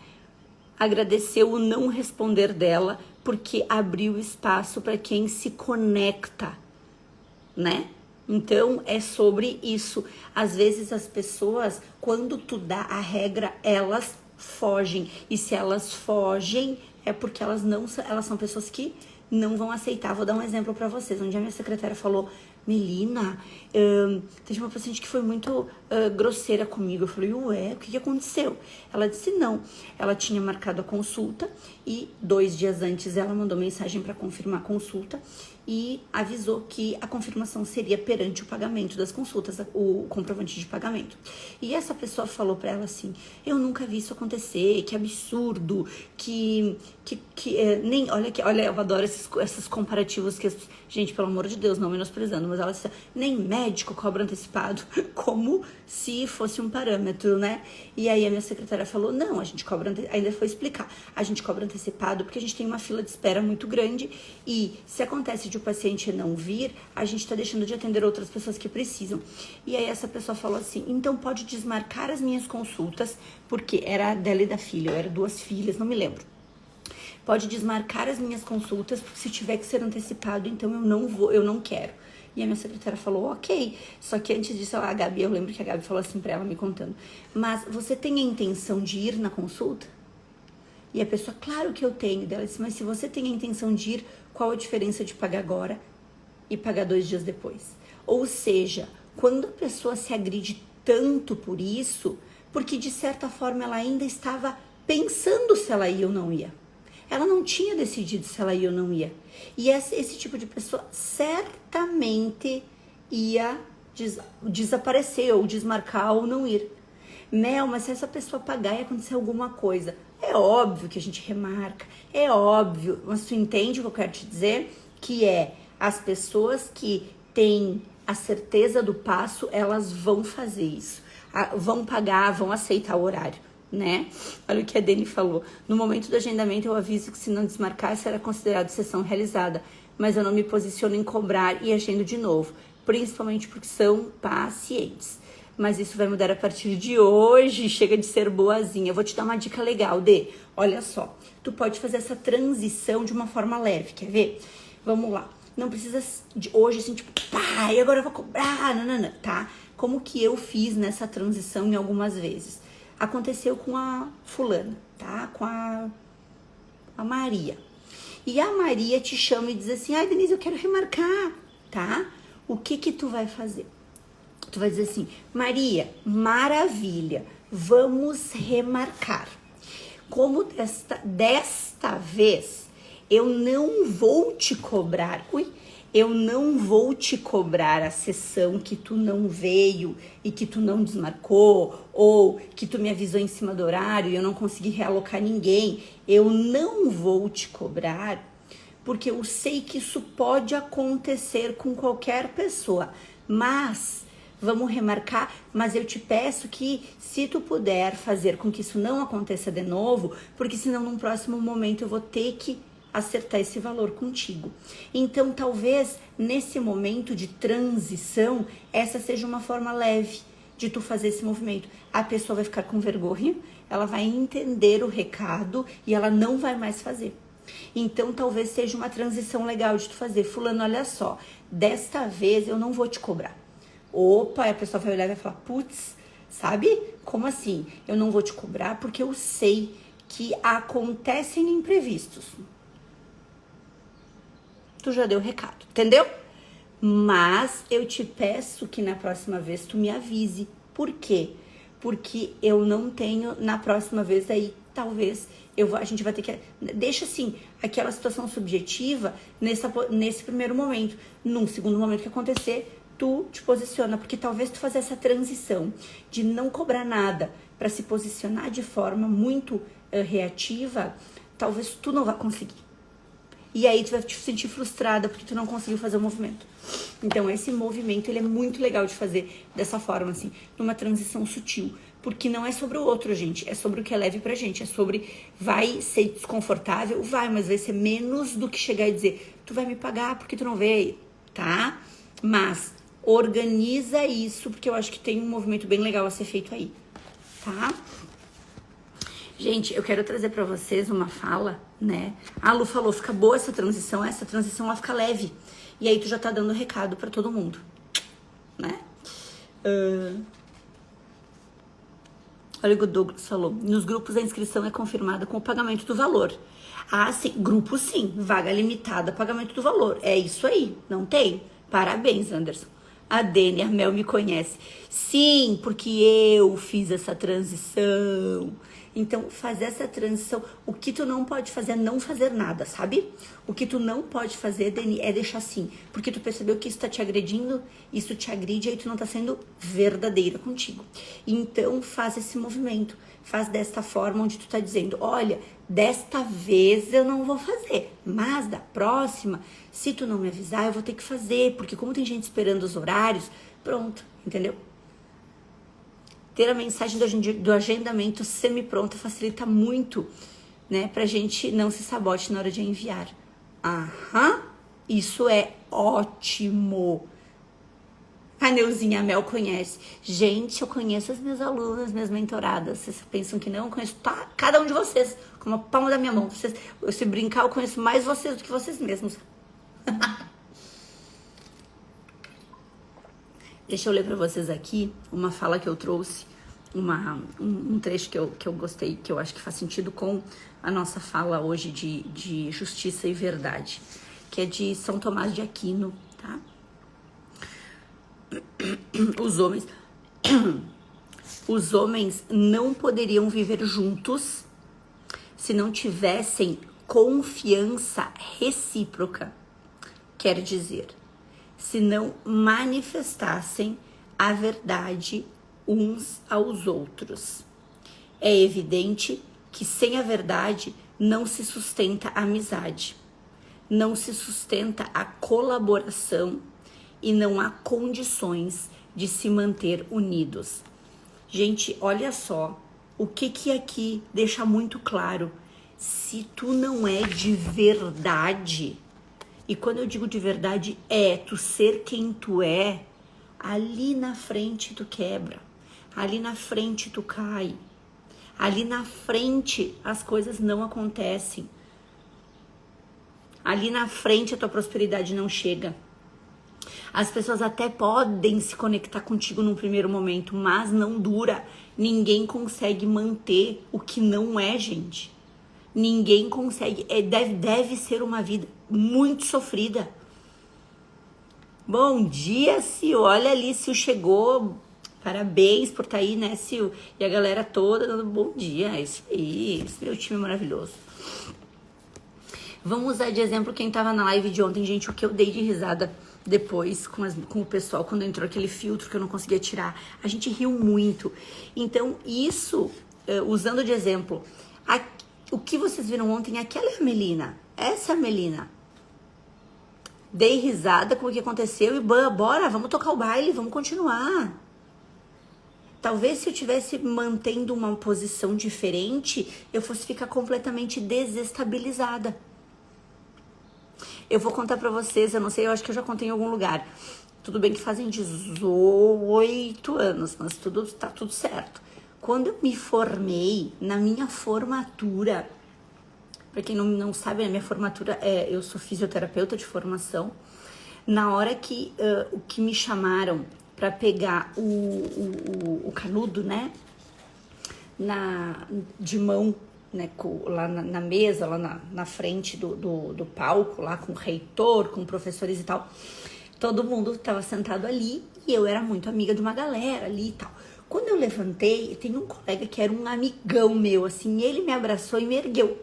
Agradeceu o não responder dela, porque abriu espaço para quem se conecta, né? Então, é sobre isso. Às vezes as pessoas, quando tu dá a regra, elas fogem. E se elas fogem, é porque elas são pessoas que não vão aceitar. Vou dar um exemplo para vocês. Um dia minha secretária falou, Melina, teve uma paciente que foi muito grosseira comigo. Eu falei, ué, o que aconteceu? Ela disse não, ela tinha marcado a consulta e 2 dias antes ela mandou mensagem para confirmar a consulta e avisou que a confirmação seria perante o pagamento das consultas, o comprovante de pagamento. E essa pessoa falou para ela assim, eu nunca vi isso acontecer, que absurdo, nem, olha, eu adoro esses comparativos que, gente, pelo amor de Deus, não menosprezando, mas ela disse, nem médico cobra antecipado, como se fosse um parâmetro, né? E aí a minha secretária falou, não, a gente cobra, ainda foi explicar, a gente cobra antecipado porque a gente tem uma fila de espera muito grande e se acontece de o paciente não vir, a gente tá deixando de atender outras pessoas que precisam. E aí essa pessoa falou assim, então pode desmarcar as minhas consultas, porque era dela e da filha, eu era 2 filhas, não me lembro. Pode desmarcar as minhas consultas, porque se tiver que ser antecipado, então eu não quero. E a minha secretária falou, ok. Só que antes disso, a Gabi, eu lembro que a Gabi falou assim pra ela, me contando, mas você tem a intenção de ir na consulta? E a pessoa, claro que eu tenho. Ela disse, mas se você tem a intenção de ir, qual a diferença de pagar agora e pagar 2 dias depois? Ou seja, quando a pessoa se agride tanto por isso, porque de certa forma ela ainda estava pensando se ela ia ou não ia. Ela não tinha decidido se ela ia ou não ia. E esse tipo de pessoa certamente ia desaparecer ou desmarcar ou não ir. Mel, mas se essa pessoa pagar e acontecer alguma coisa, é óbvio que a gente remarca, é óbvio, mas tu entende o que eu quero te dizer? Que é, as pessoas que têm a certeza do passo, elas vão fazer isso, vão pagar, vão aceitar o horário, né? Olha o que a Dani falou, no momento do agendamento eu aviso que se não desmarcar será considerado sessão realizada, mas eu não me posiciono em cobrar e agendo de novo, principalmente porque são pacientes. Mas isso vai mudar a partir de hoje, chega de ser boazinha. Eu vou te dar uma dica legal, Dê. Olha só, tu pode fazer essa transição de uma forma leve, quer ver? Vamos lá. Não precisa de hoje, assim, tipo, pá, e agora eu vou cobrar, nanana, tá? Como que eu fiz nessa transição em algumas vezes? Aconteceu com a fulana, tá? Com a Maria. E a Maria te chama e diz assim, ai, Denise, eu quero remarcar, tá? O que tu vai fazer? Tu vai dizer assim, Maria, maravilha, vamos remarcar. Como desta vez eu não vou te cobrar, eu não vou te cobrar a sessão que tu não veio e que tu não desmarcou, ou que tu me avisou em cima do horário e eu não consegui realocar ninguém. Eu não vou te cobrar porque eu sei que isso pode acontecer com qualquer pessoa, mas vamos remarcar, mas eu te peço que se tu puder fazer com que isso não aconteça de novo, porque senão num próximo momento eu vou ter que acertar esse valor contigo. Então talvez nesse momento de transição, essa seja uma forma leve de tu fazer esse movimento. A pessoa vai ficar com vergonha, ela vai entender o recado e ela não vai mais fazer. Então talvez seja uma transição legal de tu fazer. Fulano, olha só, desta vez eu não vou te cobrar. Opa, a pessoa vai olhar e vai falar, putz, sabe? Como assim? Eu não vou te cobrar porque eu sei que acontecem imprevistos. Tu já deu o recado, entendeu? Mas eu te peço que na próxima vez tu me avise. Por quê? Porque eu não tenho, na próxima vez aí, talvez, a gente vai ter que... Deixa assim, aquela situação subjetiva nesse primeiro momento. Num segundo momento que acontecer, tu te posiciona, porque talvez tu fazer essa transição de não cobrar nada para se posicionar de forma muito reativa, talvez tu não vá conseguir. E aí tu vai te sentir frustrada porque tu não conseguiu fazer o movimento. Então esse movimento, ele é muito legal de fazer dessa forma, assim, numa transição sutil. Porque não é sobre o outro, gente, é sobre o que é leve pra gente, é sobre, vai ser desconfortável, vai, mas vai ser menos do que chegar e dizer, tu vai me pagar porque tu não veio, tá? Mas organiza isso, porque eu acho que tem um movimento bem legal a ser feito aí, tá? Gente, eu quero trazer pra vocês uma fala, né? A Lu falou, fica boa essa transição ela fica leve. E aí tu já tá dando recado pra todo mundo, né? Olha o que o Douglas falou. Nos grupos a inscrição é confirmada com o pagamento do valor. Ah, sim. Grupo sim. Vaga limitada, pagamento do valor. É isso aí. Não tem? Parabéns, Anderson. A Dani, a Mel me conhece. Sim, porque eu fiz essa transição. Então, fazer essa transição, o que tu não pode fazer é não fazer nada, sabe? O que tu não pode fazer, Dani, é deixar assim. Porque tu percebeu que isso tá te agredindo, isso te agride, aí tu não tá sendo verdadeira contigo. Então, faz esse movimento. Faz desta forma onde tu tá dizendo, olha, desta vez eu não vou fazer, mas da próxima, se tu não me avisar, eu vou ter que fazer, porque como tem gente esperando os horários, pronto, entendeu? Ter a mensagem do agendamento semi-pronta facilita muito, né, pra gente não se sabote na hora de enviar. Aham, isso é ótimo. A Neuzinha, a Mel conhece. Gente, eu conheço as minhas alunas, minhas mentoradas. Vocês pensam que não? Eu conheço cada um de vocês, com uma palma da minha mão. Se brincar, eu conheço mais vocês do que vocês mesmos. Deixa eu ler pra vocês aqui uma fala que eu trouxe, um trecho que eu gostei, que eu acho que faz sentido com a nossa fala hoje de justiça e verdade, que é de São Tomás de Aquino, tá? Os homens não poderiam viver juntos se não tivessem confiança recíproca. Quer dizer, se não manifestassem a verdade uns aos outros. É evidente que sem a verdade não se sustenta a amizade, não se sustenta a colaboração e não há condições de se manter unidos. Gente, olha só, o que aqui deixa muito claro, se tu não é de verdade, e quando eu digo de verdade, tu ser quem tu é, ali na frente tu quebra, ali na frente tu cai, ali na frente as coisas não acontecem, ali na frente a tua prosperidade não chega. As pessoas até podem se conectar contigo num primeiro momento, mas não dura. Ninguém consegue manter o que não é, gente. Ninguém consegue. Deve ser uma vida muito sofrida. Bom dia, Sil. Olha ali, Sil chegou. Parabéns por estar aí, né, Sil? E a galera toda dando bom dia. É isso aí. Esse meu time é maravilhoso. Vamos usar de exemplo quem tava na live de ontem, gente, o que eu dei de risada depois com o pessoal, quando entrou aquele filtro que eu não conseguia tirar. A gente riu muito. Então, isso, usando de exemplo, o que vocês viram ontem, aquela é a Melina. Essa é a Melina. dei risada com o que aconteceu e bora, vamos tocar o baile, vamos continuar. Talvez se eu tivesse mantendo uma posição diferente, eu fosse ficar completamente desestabilizada. Eu vou contar pra vocês, eu não sei, eu acho que eu já contei em algum lugar. Tudo bem que fazem 18 anos, mas tá tudo certo. Quando eu me formei, na minha formatura, pra quem não sabe, a minha formatura eu sou fisioterapeuta de formação. Na hora que me chamaram para pegar o canudo, né, de mão, né, lá na mesa, lá na frente do palco, lá com o reitor, com professores e tal, todo mundo estava sentado ali e eu era muito amiga de uma galera ali e tal. Quando eu levantei, tem um colega que era um amigão meu, assim, ele me abraçou e me ergueu.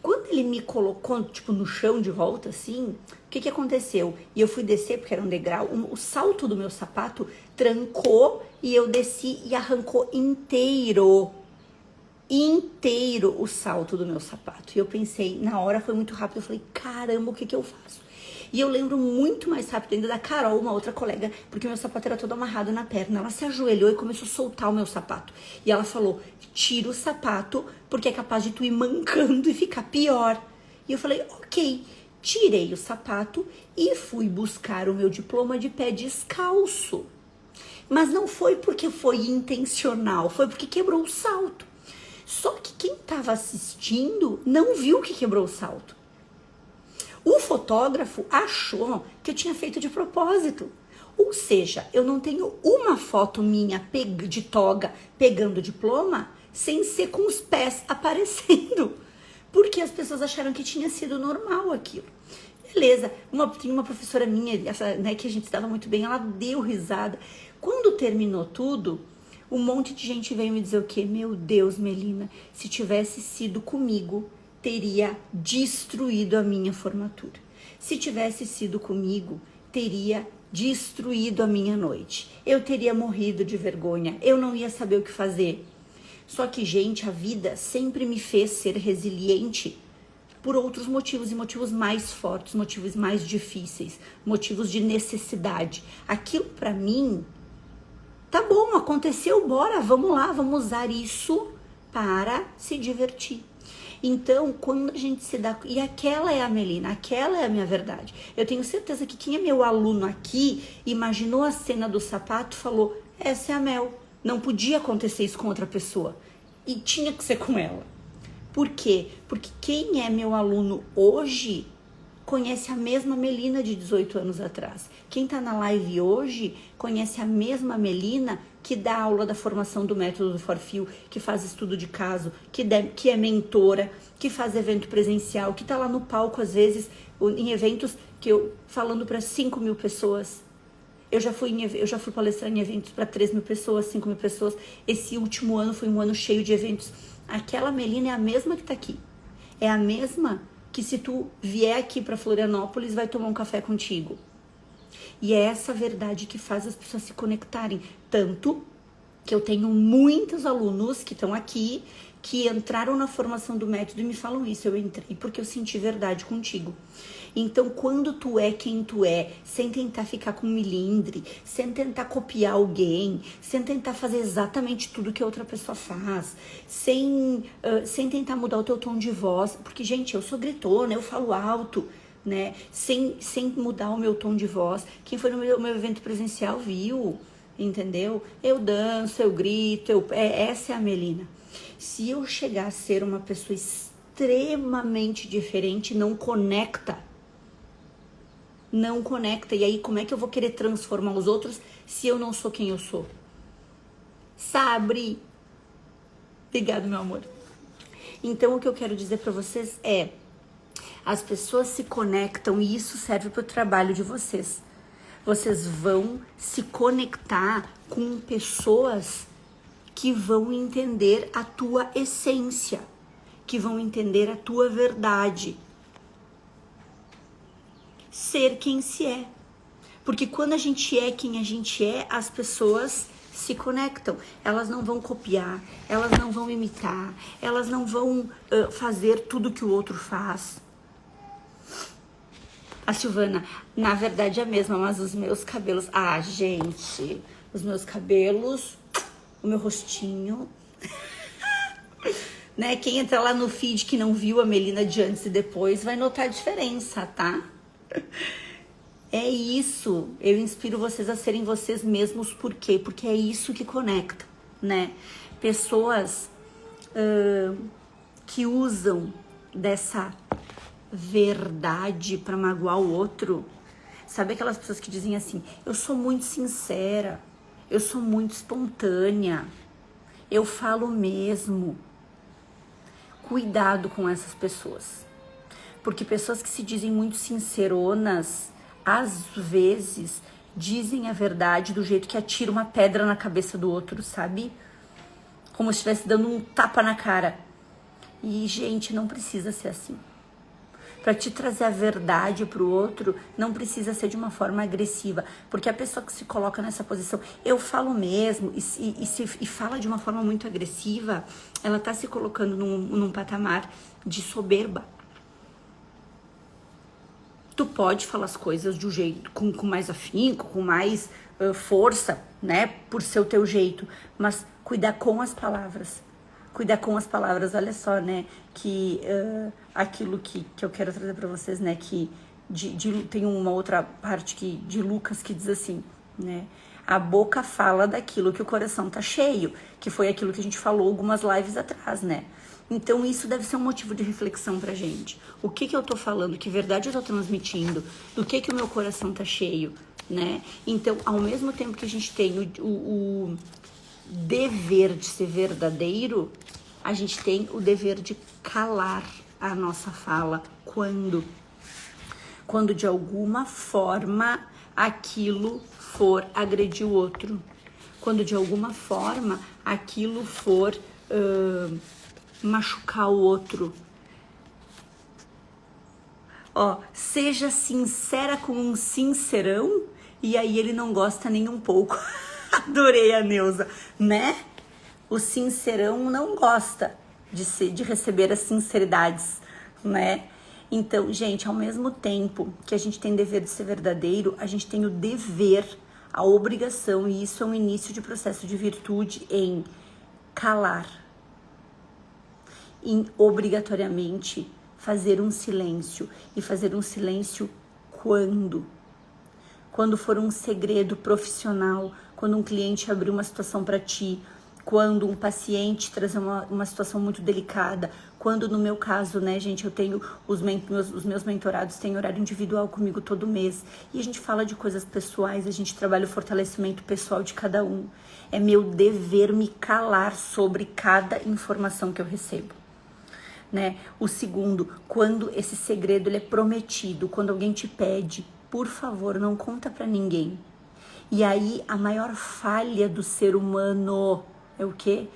Quando ele me colocou, tipo, no chão de volta, assim, o que aconteceu? E eu fui descer, porque era um degrau, o salto do meu sapato trancou e eu desci e arrancou inteiro o salto do meu sapato. E eu pensei, na hora foi muito rápido, eu falei, caramba, o que eu faço? E eu lembro muito mais rápido ainda da Carol, uma outra colega, porque meu sapato era todo amarrado na perna. Ela se ajoelhou e começou a soltar o meu sapato. E ela falou, tira o sapato, porque é capaz de tu ir mancando e ficar pior. E eu falei, ok. Tirei o sapato e fui buscar o meu diploma de pé descalço. Mas não foi porque foi intencional, foi porque quebrou o salto. Só que quem estava assistindo não viu que quebrou o salto. O fotógrafo achou que eu tinha feito de propósito. Ou seja, eu não tenho uma foto minha de toga pegando o diploma sem ser com os pés aparecendo. Porque as pessoas acharam que tinha sido normal aquilo. Beleza, tinha uma professora minha, né, que a gente estava muito bem, ela deu risada. Quando terminou tudo, um monte de gente veio me dizer o quê? Meu Deus, Melina, se tivesse sido comigo, teria destruído a minha formatura. Se tivesse sido comigo, teria destruído a minha noite. Eu teria morrido de vergonha, eu não ia saber o que fazer. Só que, gente, a vida sempre me fez ser resiliente por outros motivos, e motivos mais fortes, motivos mais difíceis, motivos de necessidade. Aquilo pra mim, tá bom, aconteceu, bora, vamos lá, vamos usar isso para se divertir. Então, quando a gente se dá... E aquela é a Melina, aquela é a minha verdade. Eu tenho certeza que quem é meu aluno aqui, imaginou a cena do sapato, falou, essa é a Mel. Não podia acontecer isso com outra pessoa. E tinha que ser com ela. Por quê? Porque quem é meu aluno hoje conhece a mesma Melina de 18 anos atrás. Quem tá na live hoje conhece a mesma Melina que dá aula da formação do método do Forfil, que faz estudo de caso, que é mentora, que faz evento presencial, que tá lá no palco às vezes, em eventos que eu falando para 5.000 pessoas. Eu já fui palestrar em eventos para 3.000 pessoas, 5.000 pessoas. Esse último ano foi um ano cheio de eventos. Aquela Melina é a mesma que tá aqui. É a mesma que se tu vier aqui para Florianópolis, vai tomar um café contigo. E é essa verdade que faz as pessoas se conectarem. Tanto que eu tenho muitos alunos que estão aqui, que entraram na formação do método e me falam isso. Eu entrei porque eu senti verdade contigo. Então, quando tu é quem tu é, sem tentar ficar com milindre, sem tentar copiar alguém, sem tentar fazer exatamente tudo que a outra pessoa faz, sem tentar mudar o teu tom de voz, porque, gente, eu sou gritona, eu falo alto, né? Sem mudar o meu tom de voz. Quem foi no meu evento presencial viu, entendeu? Eu danço, eu grito, essa é a Melina. Se eu chegar a ser uma pessoa extremamente diferente, não conecta. E aí, como é que eu vou querer transformar os outros se eu não sou quem eu sou? Sabre. Obrigado, meu amor. Então, o que eu quero dizer pra vocês é, as pessoas se conectam e isso serve pro trabalho de vocês. Vocês vão se conectar com pessoas que vão entender a tua essência, que vão entender a tua verdade. Ser quem se é. Porque quando a gente é quem a gente é, as pessoas se conectam. Elas não vão copiar, elas não vão imitar, elas não vão fazer tudo que o outro faz. A Silvana, na verdade é a mesma, mas os meus cabelos... Ah, gente, os meus cabelos, o meu rostinho... Né? Quem entra lá no feed que não viu a Melina de antes e depois vai notar a diferença, tá? É isso. Eu inspiro vocês a serem vocês mesmos. Por quê? Porque é isso que conecta, né? Pessoas que usam dessa verdade para magoar o outro. Sabe aquelas pessoas que dizem assim, eu sou muito sincera, eu sou muito espontânea, eu falo mesmo. Cuidado com essas pessoas. Porque pessoas que se dizem muito sinceronas, às vezes, dizem a verdade do jeito que atira uma pedra na cabeça do outro, sabe? Como se estivesse dando um tapa na cara. E, gente, não precisa ser assim. Para te trazer a verdade pro outro, não precisa ser de uma forma agressiva. Porque a pessoa que se coloca nessa posição, eu falo mesmo, e fala de uma forma muito agressiva, ela tá se colocando num patamar de soberba. Tu pode falar as coisas de um jeito, com mais afinco, com mais força, né? Por ser o teu jeito. Mas cuidar com as palavras. Cuidar com as palavras, olha só, né? Que aquilo que eu quero trazer pra vocês, né? Que tem uma outra parte de Lucas que diz assim, né? A boca fala daquilo que o coração tá cheio, que foi aquilo que a gente falou algumas lives atrás, né? Então isso deve ser um motivo de reflexão pra gente. O que eu tô falando, que verdade eu tô transmitindo, do que o meu coração tá cheio, né? Então, ao mesmo tempo que a gente tem o dever de ser verdadeiro, a gente tem o dever de calar a nossa fala quando de alguma forma aquilo for agredir o outro, quando de alguma forma aquilo for machucar o outro. Ó, seja sincera com um sincerão e aí ele não gosta nem um pouco. Adorei a Neuza, né? O sincerão não gosta de receber as sinceridades, né? Então, gente, ao mesmo tempo que a gente tem dever de ser verdadeiro, a gente tem o dever, a obrigação, e isso é um início de processo de virtude em calar, em obrigatoriamente fazer um silêncio. E fazer um silêncio quando? Quando for um segredo profissional, quando um cliente abrir uma situação para ti, quando um paciente trazer uma situação muito delicada, quando no meu caso, né, gente, eu tenho os meus mentorados têm horário individual comigo todo mês e a gente fala de coisas pessoais, a gente trabalha o fortalecimento pessoal de cada um. É meu dever me calar sobre cada informação que eu recebo, né? O segundo, quando esse segredo ele é prometido, quando alguém te pede, por favor, não conta pra ninguém. E aí, a maior falha do ser humano é o quê?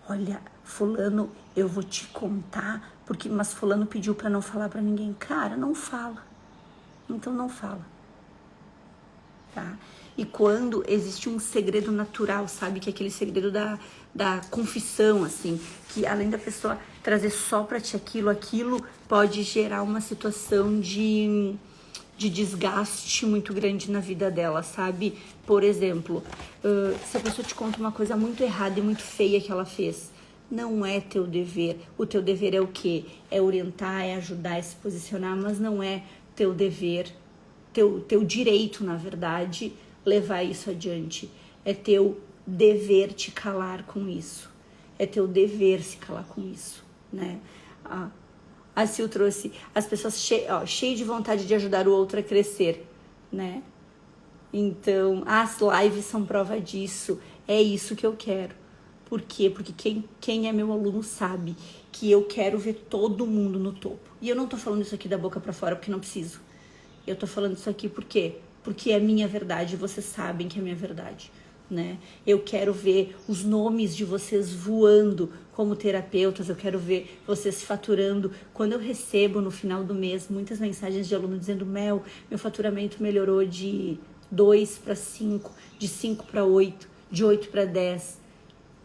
Olha, fulano, eu vou te contar, mas fulano pediu pra não falar pra ninguém. Cara, não fala. Então não fala. Tá? E quando existe um segredo natural, sabe? Que é aquele segredo da confissão, assim. Que além da pessoa trazer só pra ti aquilo pode gerar uma situação de desgaste muito grande na vida dela, sabe? Por exemplo, se a pessoa te conta uma coisa muito errada e muito feia que ela fez, não é teu dever. O teu dever é o quê? É orientar, é ajudar, é se posicionar, mas não é teu dever, teu direito, na verdade, levar isso adiante. É teu dever te calar com isso. É teu dever se calar com isso, né? A Sil trouxe as pessoas cheias de vontade de ajudar o outro a crescer, né? Então, as lives são prova disso. É isso que eu quero. Por quê? Porque quem é meu aluno sabe que eu quero ver todo mundo no topo. E eu não tô falando isso aqui da boca pra fora porque não preciso. Eu tô falando isso aqui por quê? Porque é minha verdade, vocês sabem que é minha verdade, né? Eu quero ver os nomes de vocês voando como terapeutas, eu quero ver vocês faturando. Quando eu recebo no final do mês muitas mensagens de aluno dizendo: meu faturamento melhorou de 2 para 5, de 5 para 8, de 8 para 10,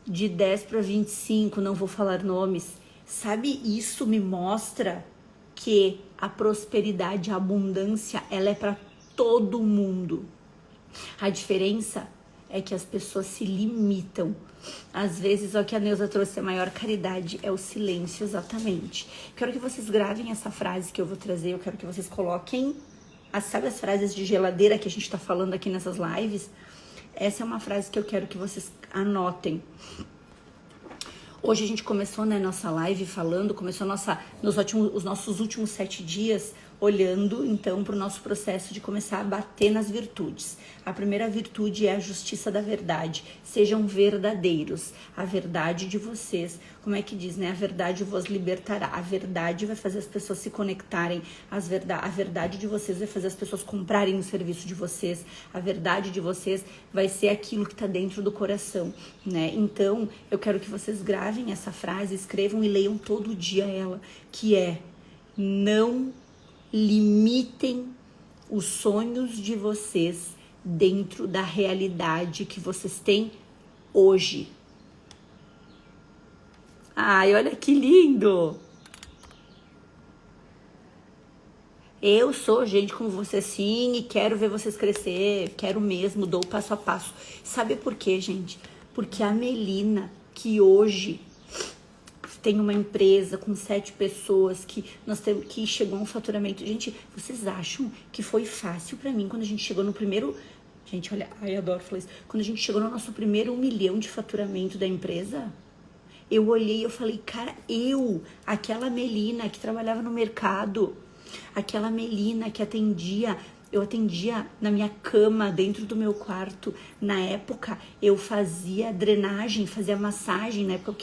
de 10 para 25, não vou falar nomes. Sabe, isso me mostra que a prosperidade, a abundância, ela é para todo mundo. A diferença é que as pessoas se limitam. Às vezes, o que a Neuza trouxe, a maior caridade é o silêncio, exatamente. Quero que vocês gravem essa frase que eu vou trazer, eu quero que vocês coloquem, sabe as frases de geladeira que a gente tá falando aqui nessas lives? Essa é uma frase que eu quero que vocês anotem. Hoje a gente começou, né, nossa live falando, os nossos últimos 7 dias olhando, então, para o nosso processo de começar a bater nas virtudes. A primeira virtude é a justiça da verdade. Sejam verdadeiros. A verdade de vocês, como é que diz, né? A verdade vos libertará. A verdade vai fazer as pessoas se conectarem. A verdade de vocês vai fazer as pessoas comprarem o serviço de vocês. A verdade de vocês vai ser aquilo que está dentro do coração, né? Então, eu quero que vocês gravem essa frase, escrevam e leiam todo dia ela, que é: não limitem os sonhos de vocês dentro da realidade que vocês têm hoje. Ai, olha que lindo! Eu sou gente como você sim e quero ver vocês crescer, quero mesmo, dou passo a passo. Sabe por quê, gente? Porque a Melina, que hoje tem uma empresa com 7 pessoas que chegou a um faturamento. Gente, vocês acham que foi fácil pra mim quando a gente chegou no primeiro... Gente, olha, ai, eu adoro falar isso. Quando a gente chegou no nosso primeiro 1 milhão de faturamento da empresa, eu olhei e eu falei, cara, aquela Melina que trabalhava no mercado, aquela Melina que eu atendia na minha cama, dentro do meu quarto. Na época, eu fazia drenagem, fazia massagem, na época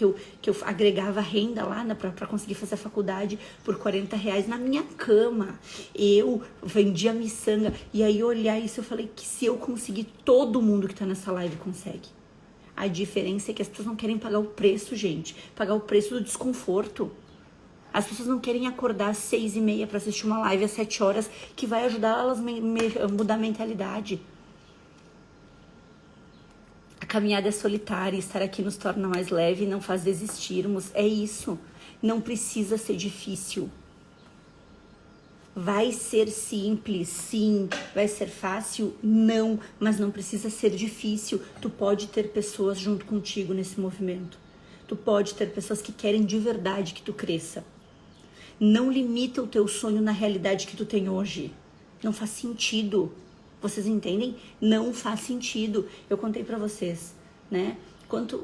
que eu agregava renda lá pra conseguir fazer a faculdade por R$40 na minha cama. Eu vendia miçanga. E aí, olhar isso, eu falei que se eu conseguir, todo mundo que tá nessa live consegue. A diferença é que as pessoas não querem pagar o preço, gente. Pagar o preço do desconforto. As pessoas não querem acordar às 6h30 para assistir uma live às 7 horas que vai ajudar elas a mudar a mentalidade. A caminhada é solitária, estar aqui nos torna mais leve e não faz desistirmos. É isso. Não precisa ser difícil. Vai ser simples, sim. Vai ser fácil? Não. Mas não precisa ser difícil. Tu pode ter pessoas junto contigo nesse movimento. Tu pode ter pessoas que querem de verdade que tu cresça. Não limita o teu sonho na realidade que tu tem hoje. Não faz sentido. Vocês entendem? Não faz sentido. Eu contei pra vocês, né?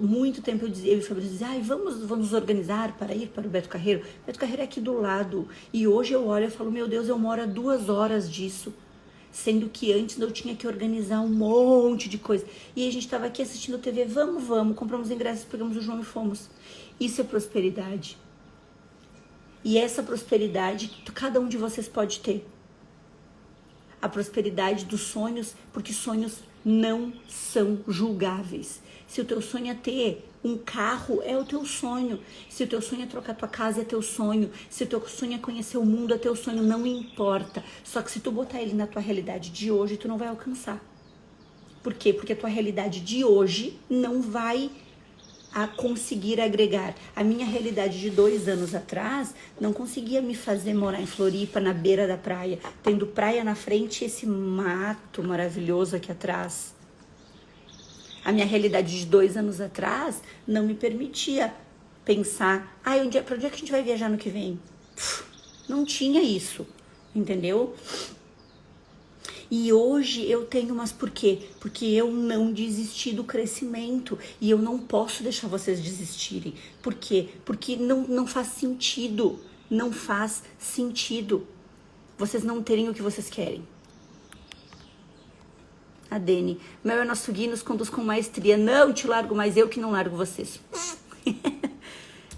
Muito tempo eu e o Fabrício dizia, vamos nos organizar para ir para o Beto Carreiro. Beto Carreiro é aqui do lado. E hoje eu olho e falo, meu Deus, eu moro a 2 horas disso. Sendo que antes eu tinha que organizar um monte de coisa. E a gente estava aqui assistindo TV, vamos, compramos ingressos, pegamos o João e fomos. Isso é prosperidade. E essa prosperidade, cada um de vocês pode ter. A prosperidade dos sonhos, porque sonhos não são julgáveis. Se o teu sonho é ter um carro, é o teu sonho. Se o teu sonho é trocar tua casa, é teu sonho. Se o teu sonho é conhecer o mundo, é teu sonho. Não importa. Só que se tu botar ele na tua realidade de hoje, tu não vai alcançar. Por quê? Porque a tua realidade de hoje não vai conseguir agregar. A minha realidade de 2 anos atrás não conseguia me fazer morar em Floripa, na beira da praia, tendo praia na frente e esse mato maravilhoso aqui atrás. A minha realidade de 2 anos atrás não me permitia pensar, para onde é que a gente vai viajar no que vem? Não tinha isso, entendeu? E hoje eu tenho, mas por quê? Porque eu não desisti do crescimento e eu não posso deixar vocês desistirem. Por quê? Porque não faz sentido, não faz sentido vocês não terem o que vocês querem. A Dani, meu é nosso guia, nos conduz com maestria. Não te largo, mas eu que não largo vocês.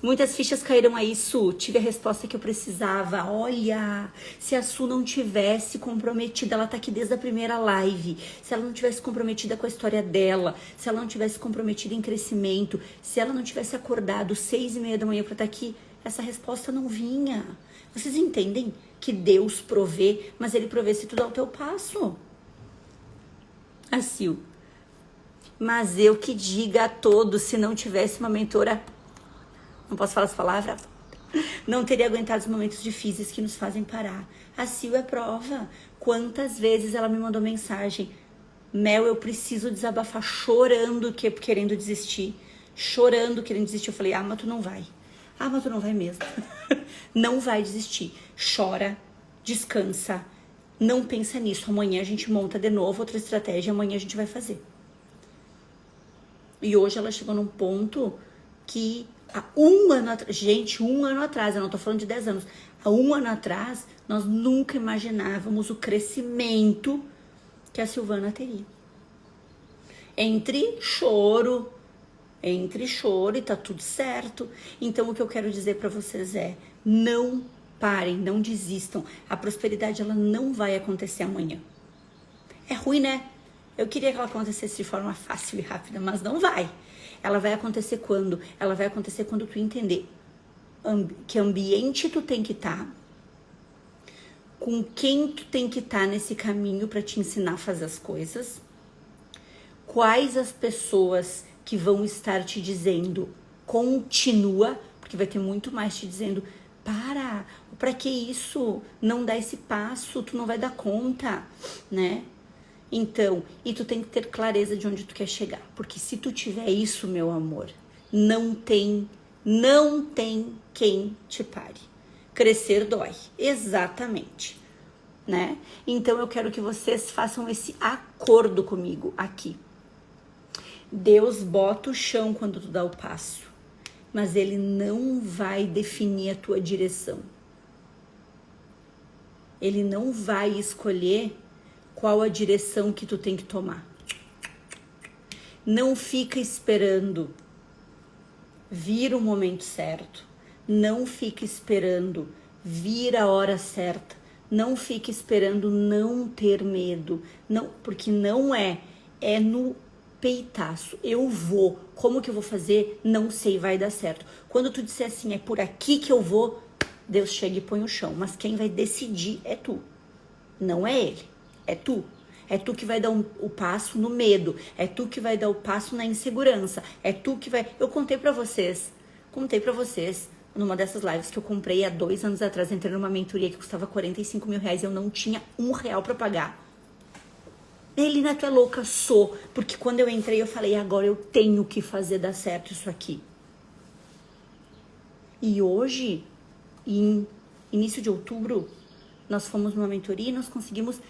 Muitas fichas caíram aí, Su. Tive a resposta que eu precisava. Olha, se a Su não tivesse comprometida, ela tá aqui desde a primeira live. Se ela não tivesse comprometida com a história dela, se ela não tivesse comprometida em crescimento, se ela não tivesse acordado 6h30 da manhã pra estar aqui, essa resposta não vinha. Vocês entendem que Deus provê, mas Ele provê se tu dá o teu passo. A Sil. Mas eu que diga a todos, se não tivesse uma mentora... Não posso falar essa palavra? Não teria aguentado os momentos difíceis que nos fazem parar. A Sil é prova. Quantas vezes ela me mandou mensagem: Mel, eu preciso desabafar, chorando, querendo desistir. Chorando, querendo desistir. Eu falei, mas tu não vai. Mas tu não vai mesmo. Não vai desistir. Chora, descansa, não pensa nisso. Amanhã a gente monta de novo outra estratégia, amanhã a gente vai fazer. E hoje ela chegou num ponto que há um ano atrás, gente, um ano atrás, eu não tô falando de 10 anos, há um ano atrás, nós nunca imaginávamos o crescimento que a Silvana teria. Entre choro e tá tudo certo. Então o que eu quero dizer pra vocês é, não parem, não desistam. A prosperidade, ela não vai acontecer amanhã. É ruim, né? Eu queria que ela acontecesse de forma fácil e rápida, mas não vai. Ela vai acontecer quando? Ela vai acontecer quando tu entender que ambiente tu tem que estar, com quem tu tem que estar nesse caminho para te ensinar a fazer as coisas, quais as pessoas que vão estar te dizendo continua, porque vai ter muito mais te dizendo para que isso? Não dá esse passo, tu não vai dar conta, né? Então, e tu tem que ter clareza de onde tu quer chegar, porque se tu tiver isso, meu amor, não tem quem te pare. Crescer dói, exatamente, né? Então eu quero que vocês façam esse acordo comigo aqui. Deus bota o chão quando tu dá o passo, mas ele não vai definir a tua direção. Ele não vai escolher qual a direção que tu tem que tomar. Não fica esperando vir o momento certo. Não fica esperando vir a hora certa. Não fica esperando não ter medo. Não, porque não é no peitaço. Eu vou. Como que eu vou fazer? Não sei, vai dar certo. Quando tu disser assim, é por aqui que eu vou, Deus chega e põe o chão. Mas quem vai decidir é tu. Não é ele. É tu. É tu que vai dar o passo no medo. É tu que vai dar o passo na insegurança. É tu que vai... Eu contei pra vocês numa dessas lives que eu comprei há 2 anos atrás. Entrei numa mentoria que custava 45 mil reais. Eu não tinha R$1 pra pagar. Elina, tu é louca? Sou. Porque quando eu entrei eu falei, agora eu tenho que fazer dar certo isso aqui. E hoje, em início de outubro, nós fomos numa mentoria e nós conseguimos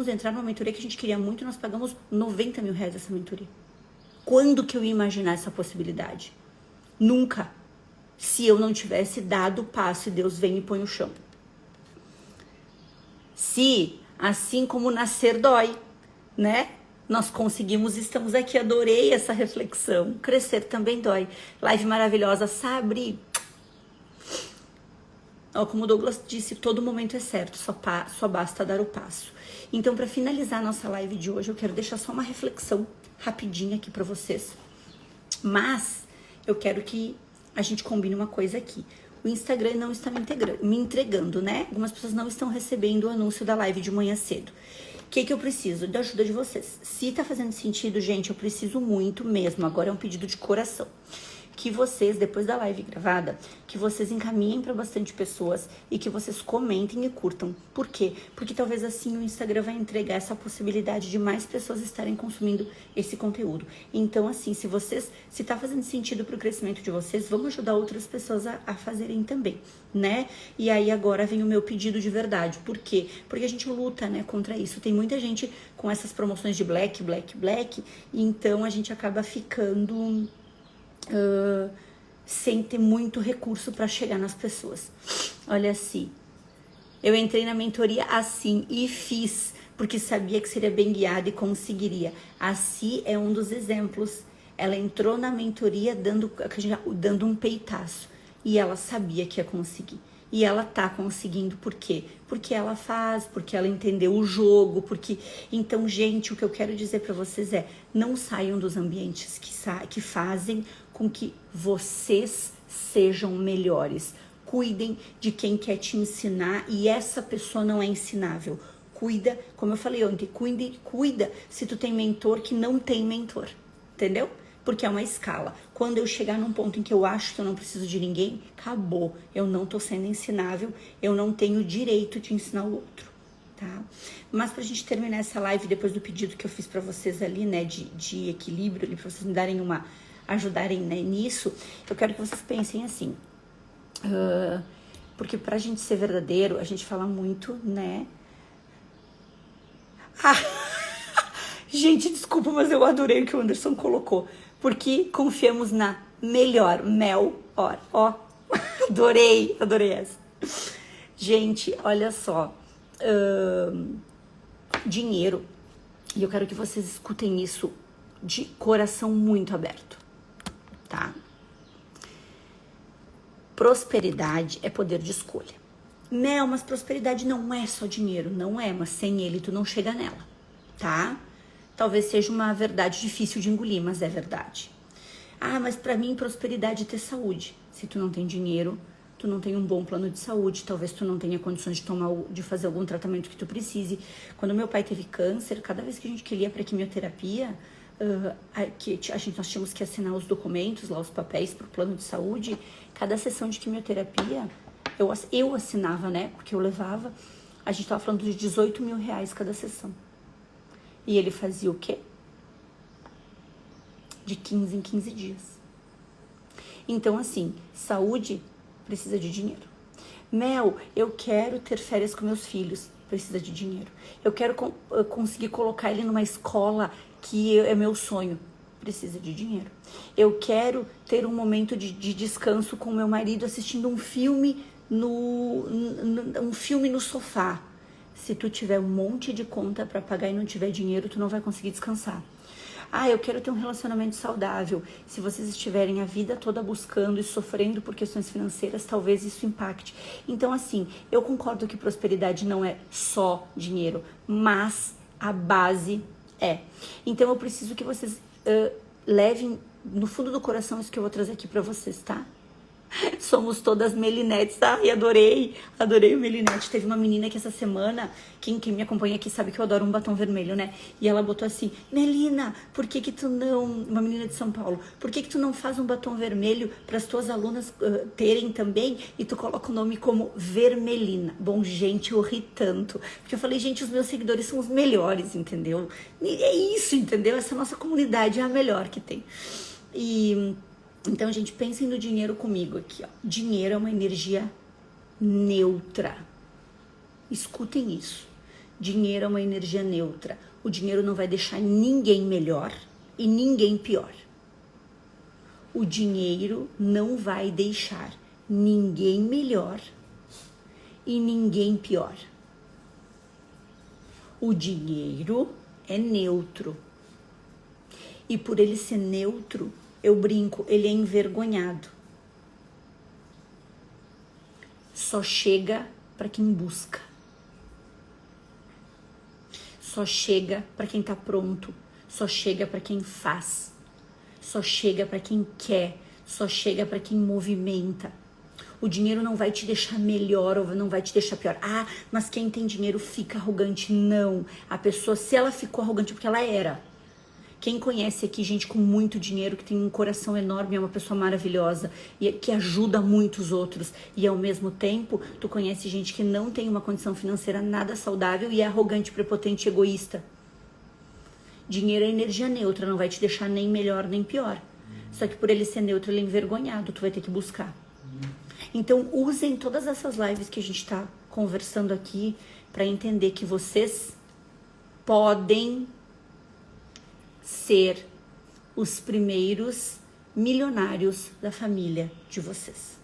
entrar numa mentoria que a gente queria muito, nós pagamos 90 mil reais essa mentoria. Quando que eu ia imaginar essa possibilidade? Nunca. Se eu não tivesse dado o passo e Deus vem e põe o chão. Se, assim como nascer dói, né? Nós conseguimos, estamos aqui, adorei essa reflexão. Crescer também dói. Live maravilhosa, Sabri. Como o Douglas disse, todo momento é certo, só basta dar o passo. Então, para finalizar a nossa live de hoje, eu quero deixar só uma reflexão rapidinha aqui para vocês. Mas eu quero que a gente combine uma coisa aqui. O Instagram não está me entregando, né? Algumas pessoas não estão recebendo o anúncio da live de manhã cedo. O que eu preciso? Da ajuda de vocês. Se tá fazendo sentido, gente, eu preciso muito mesmo. Agora é um pedido de coração. Que vocês, depois da live gravada, que vocês encaminhem para bastante pessoas e que vocês comentem e curtam. Por quê? Porque talvez assim o Instagram vai entregar essa possibilidade de mais pessoas estarem consumindo esse conteúdo. Então, assim, se tá fazendo sentido pro crescimento de vocês, vamos ajudar outras pessoas a fazerem também, né? E aí agora vem o meu pedido de verdade. Por quê? Porque a gente luta, né, contra isso. Tem muita gente com essas promoções de black, e então a gente acaba ficando... sem ter muito recurso para chegar nas pessoas. Olha assim, eu entrei na mentoria assim e fiz, porque sabia que seria bem guiada e conseguiria. Assim é um dos exemplos. Ela entrou na mentoria dando um peitaço e ela sabia que ia conseguir. E ela tá conseguindo, por quê? Porque ela faz, porque ela entendeu o jogo, porque... Então, gente, o que eu quero dizer pra vocês é, não saiam dos ambientes que fazem com que vocês sejam melhores. Cuidem de quem quer te ensinar e essa pessoa não é ensinável. Cuida, como eu falei ontem, cuida se tu tem mentor que não tem mentor, entendeu? porque é uma escala. Quando eu chegar num ponto em que eu acho que eu não preciso de ninguém, acabou. Eu não tô sendo ensinável, eu não tenho direito de ensinar o outro, tá? Mas pra gente terminar essa live, depois do pedido que eu fiz pra vocês ali, né, de equilíbrio, ali, pra vocês me darem ajudarem, né, nisso, eu quero que vocês pensem assim, porque pra gente ser verdadeiro, a gente fala muito, né? Gente, desculpa, mas eu adorei o que o Anderson colocou. Porque confiamos na melhor ó, adorei essa. Gente, olha só, dinheiro, e eu quero que vocês escutem isso de coração muito aberto, tá? Prosperidade é poder de escolha. Mel, mas prosperidade não é só dinheiro, não é, mas sem ele tu não chega nela, tá? Talvez seja uma verdade difícil de engolir, mas é verdade. Ah, mas pra mim prosperidade é ter saúde. Se tu não tem dinheiro, tu não tem um bom plano de saúde, talvez tu não tenha condições de fazer algum tratamento que tu precise. Quando meu pai teve câncer, cada vez que a gente queria pra quimioterapia, nós tínhamos que assinar os documentos, lá os papéis pro plano de saúde, cada sessão de quimioterapia, eu assinava, né, porque eu levava, a gente tava falando de 18 mil reais cada sessão. E ele fazia o quê? De 15 em 15 dias. Então, assim, saúde precisa de dinheiro. Mel, eu quero ter férias com meus filhos, precisa de dinheiro. Eu quero conseguir colocar ele numa escola que é meu sonho, precisa de dinheiro. Eu quero ter um momento de descanso com meu marido assistindo um filme no sofá. Se tu tiver um monte de conta para pagar e não tiver dinheiro, tu não vai conseguir descansar. Ah, eu quero ter um relacionamento saudável. Se vocês estiverem a vida toda buscando e sofrendo por questões financeiras, talvez isso impacte. Então, assim, eu concordo que prosperidade não é só dinheiro, mas a base é. Então, eu preciso que vocês levem no fundo do coração isso que eu vou trazer aqui para vocês, tá? Somos todas Melinetes. Ai, adorei o Melinete. Teve uma menina que essa semana, quem me acompanha aqui sabe que eu adoro um batom vermelho, né? E ela botou assim, Melina, por que tu não... Uma menina de São Paulo. Por que tu não faz um batom vermelho para as tuas alunas terem também? E tu coloca o nome como Vermelina. Bom, gente, eu ri tanto. Porque eu falei, gente, os meus seguidores são os melhores, entendeu? E é isso, entendeu? Essa nossa comunidade é a melhor que tem. Então, gente, pensem no dinheiro comigo aqui, ó. Dinheiro é uma energia neutra. Escutem isso. Dinheiro é uma energia neutra. O dinheiro não vai deixar ninguém melhor e ninguém pior. O dinheiro não vai deixar ninguém melhor e ninguém pior. O dinheiro é neutro. E por ele ser neutro, eu brinco, ele é envergonhado. Só chega para quem busca. Só chega para quem tá pronto. Só chega para quem faz. Só chega para quem quer. Só chega para quem movimenta. O dinheiro não vai te deixar melhor ou não vai te deixar pior. Ah, mas quem tem dinheiro fica arrogante. Não. A pessoa, se ela ficou arrogante, porque ela era. Quem conhece aqui gente com muito dinheiro, que tem um coração enorme, é uma pessoa maravilhosa e que ajuda muitos outros, e ao mesmo tempo tu conhece gente que não tem uma condição financeira nada saudável e é arrogante, prepotente, egoísta. Dinheiro é energia neutra, não vai te deixar nem melhor nem pior. Só que por ele ser neutro, ele é envergonhado, tu vai ter que buscar. Então usem todas essas lives que a gente tá conversando aqui para entender que vocês podem ser os primeiros milionários da família de vocês.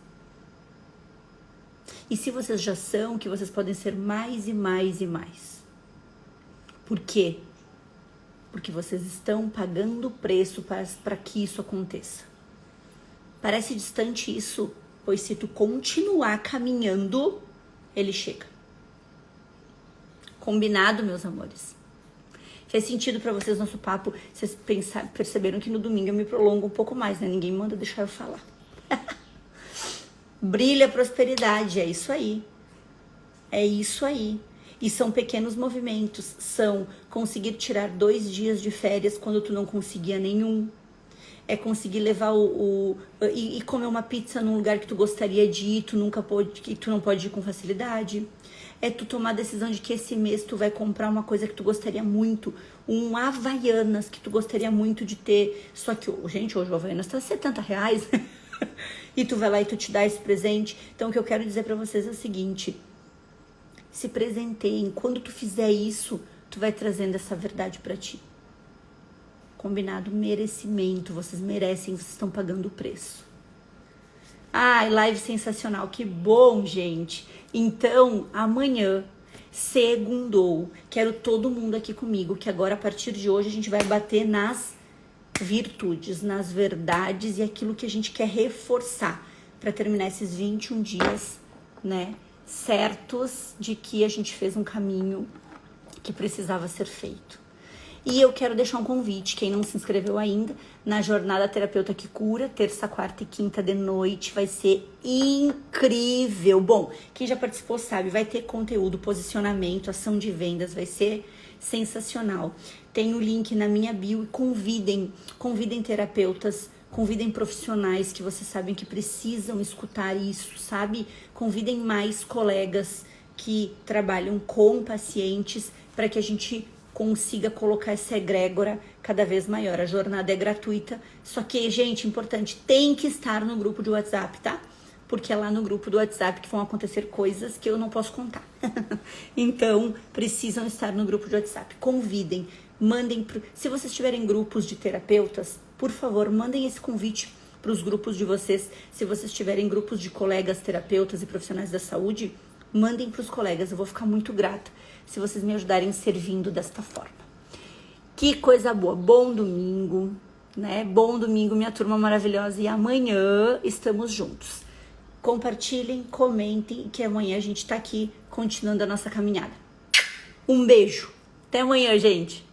E se vocês já são, que vocês podem ser mais e mais e mais. Por quê? Porque vocês estão pagando o preço para que isso aconteça. Parece distante isso, pois se tu continuar caminhando, ele chega. Combinado, meus amores? Fez sentido pra vocês nosso papo? Vocês perceberam que no domingo eu me prolongo um pouco mais, né? Ninguém manda deixar eu falar. Brilha a prosperidade, é isso aí. É isso aí. E são pequenos movimentos. São conseguir tirar 2 dias de férias quando tu não conseguia nenhum. é conseguir levar e comer uma pizza num lugar que tu gostaria de ir, que tu não pode ir com facilidade. É tu tomar a decisão de que esse mês tu vai comprar uma coisa que tu gostaria muito, um Havaianas que tu gostaria muito de ter, só que, gente, hoje o Havaianas tá R$70, e tu vai lá e tu te dá esse presente. Então o que eu quero dizer pra vocês é o seguinte, se presenteiem, quando tu fizer isso, tu vai trazendo essa verdade pra ti. Combinado? Merecimento, vocês merecem, vocês estão pagando o preço. Ai, live sensacional, que bom, gente. Então, amanhã, segundou, quero todo mundo aqui comigo, que agora, a partir de hoje, a gente vai bater nas virtudes, nas verdades e aquilo que a gente quer reforçar para terminar esses 21 dias, né, certos de que a gente fez um caminho que precisava ser feito. E eu quero deixar um convite, quem não se inscreveu ainda, na Jornada Terapeuta que Cura, terça, quarta e quinta de noite, vai ser incrível. Bom, quem já participou sabe, vai ter conteúdo, posicionamento, ação de vendas, vai ser sensacional. Tem o link na minha bio e convidem terapeutas, convidem profissionais que vocês sabem que precisam escutar isso, sabe? Convidem mais colegas que trabalham com pacientes para que a gente consiga colocar essa egrégora cada vez maior. A jornada é gratuita, só que, gente, importante, tem que estar no grupo de WhatsApp, tá? Porque é lá no grupo do WhatsApp que vão acontecer coisas que eu não posso contar. Então, precisam estar no grupo de WhatsApp. Convidem, mandem, se vocês tiverem grupos de terapeutas, por favor, mandem esse convite para os grupos de vocês. Se vocês tiverem grupos de colegas terapeutas e profissionais da saúde, mandem para os colegas, eu vou ficar muito grata se vocês me ajudarem servindo desta forma. Que coisa boa, bom domingo, né? Bom domingo, minha turma maravilhosa, e amanhã estamos juntos. Compartilhem, comentem, que amanhã a gente tá aqui continuando a nossa caminhada. Um beijo, até amanhã, gente!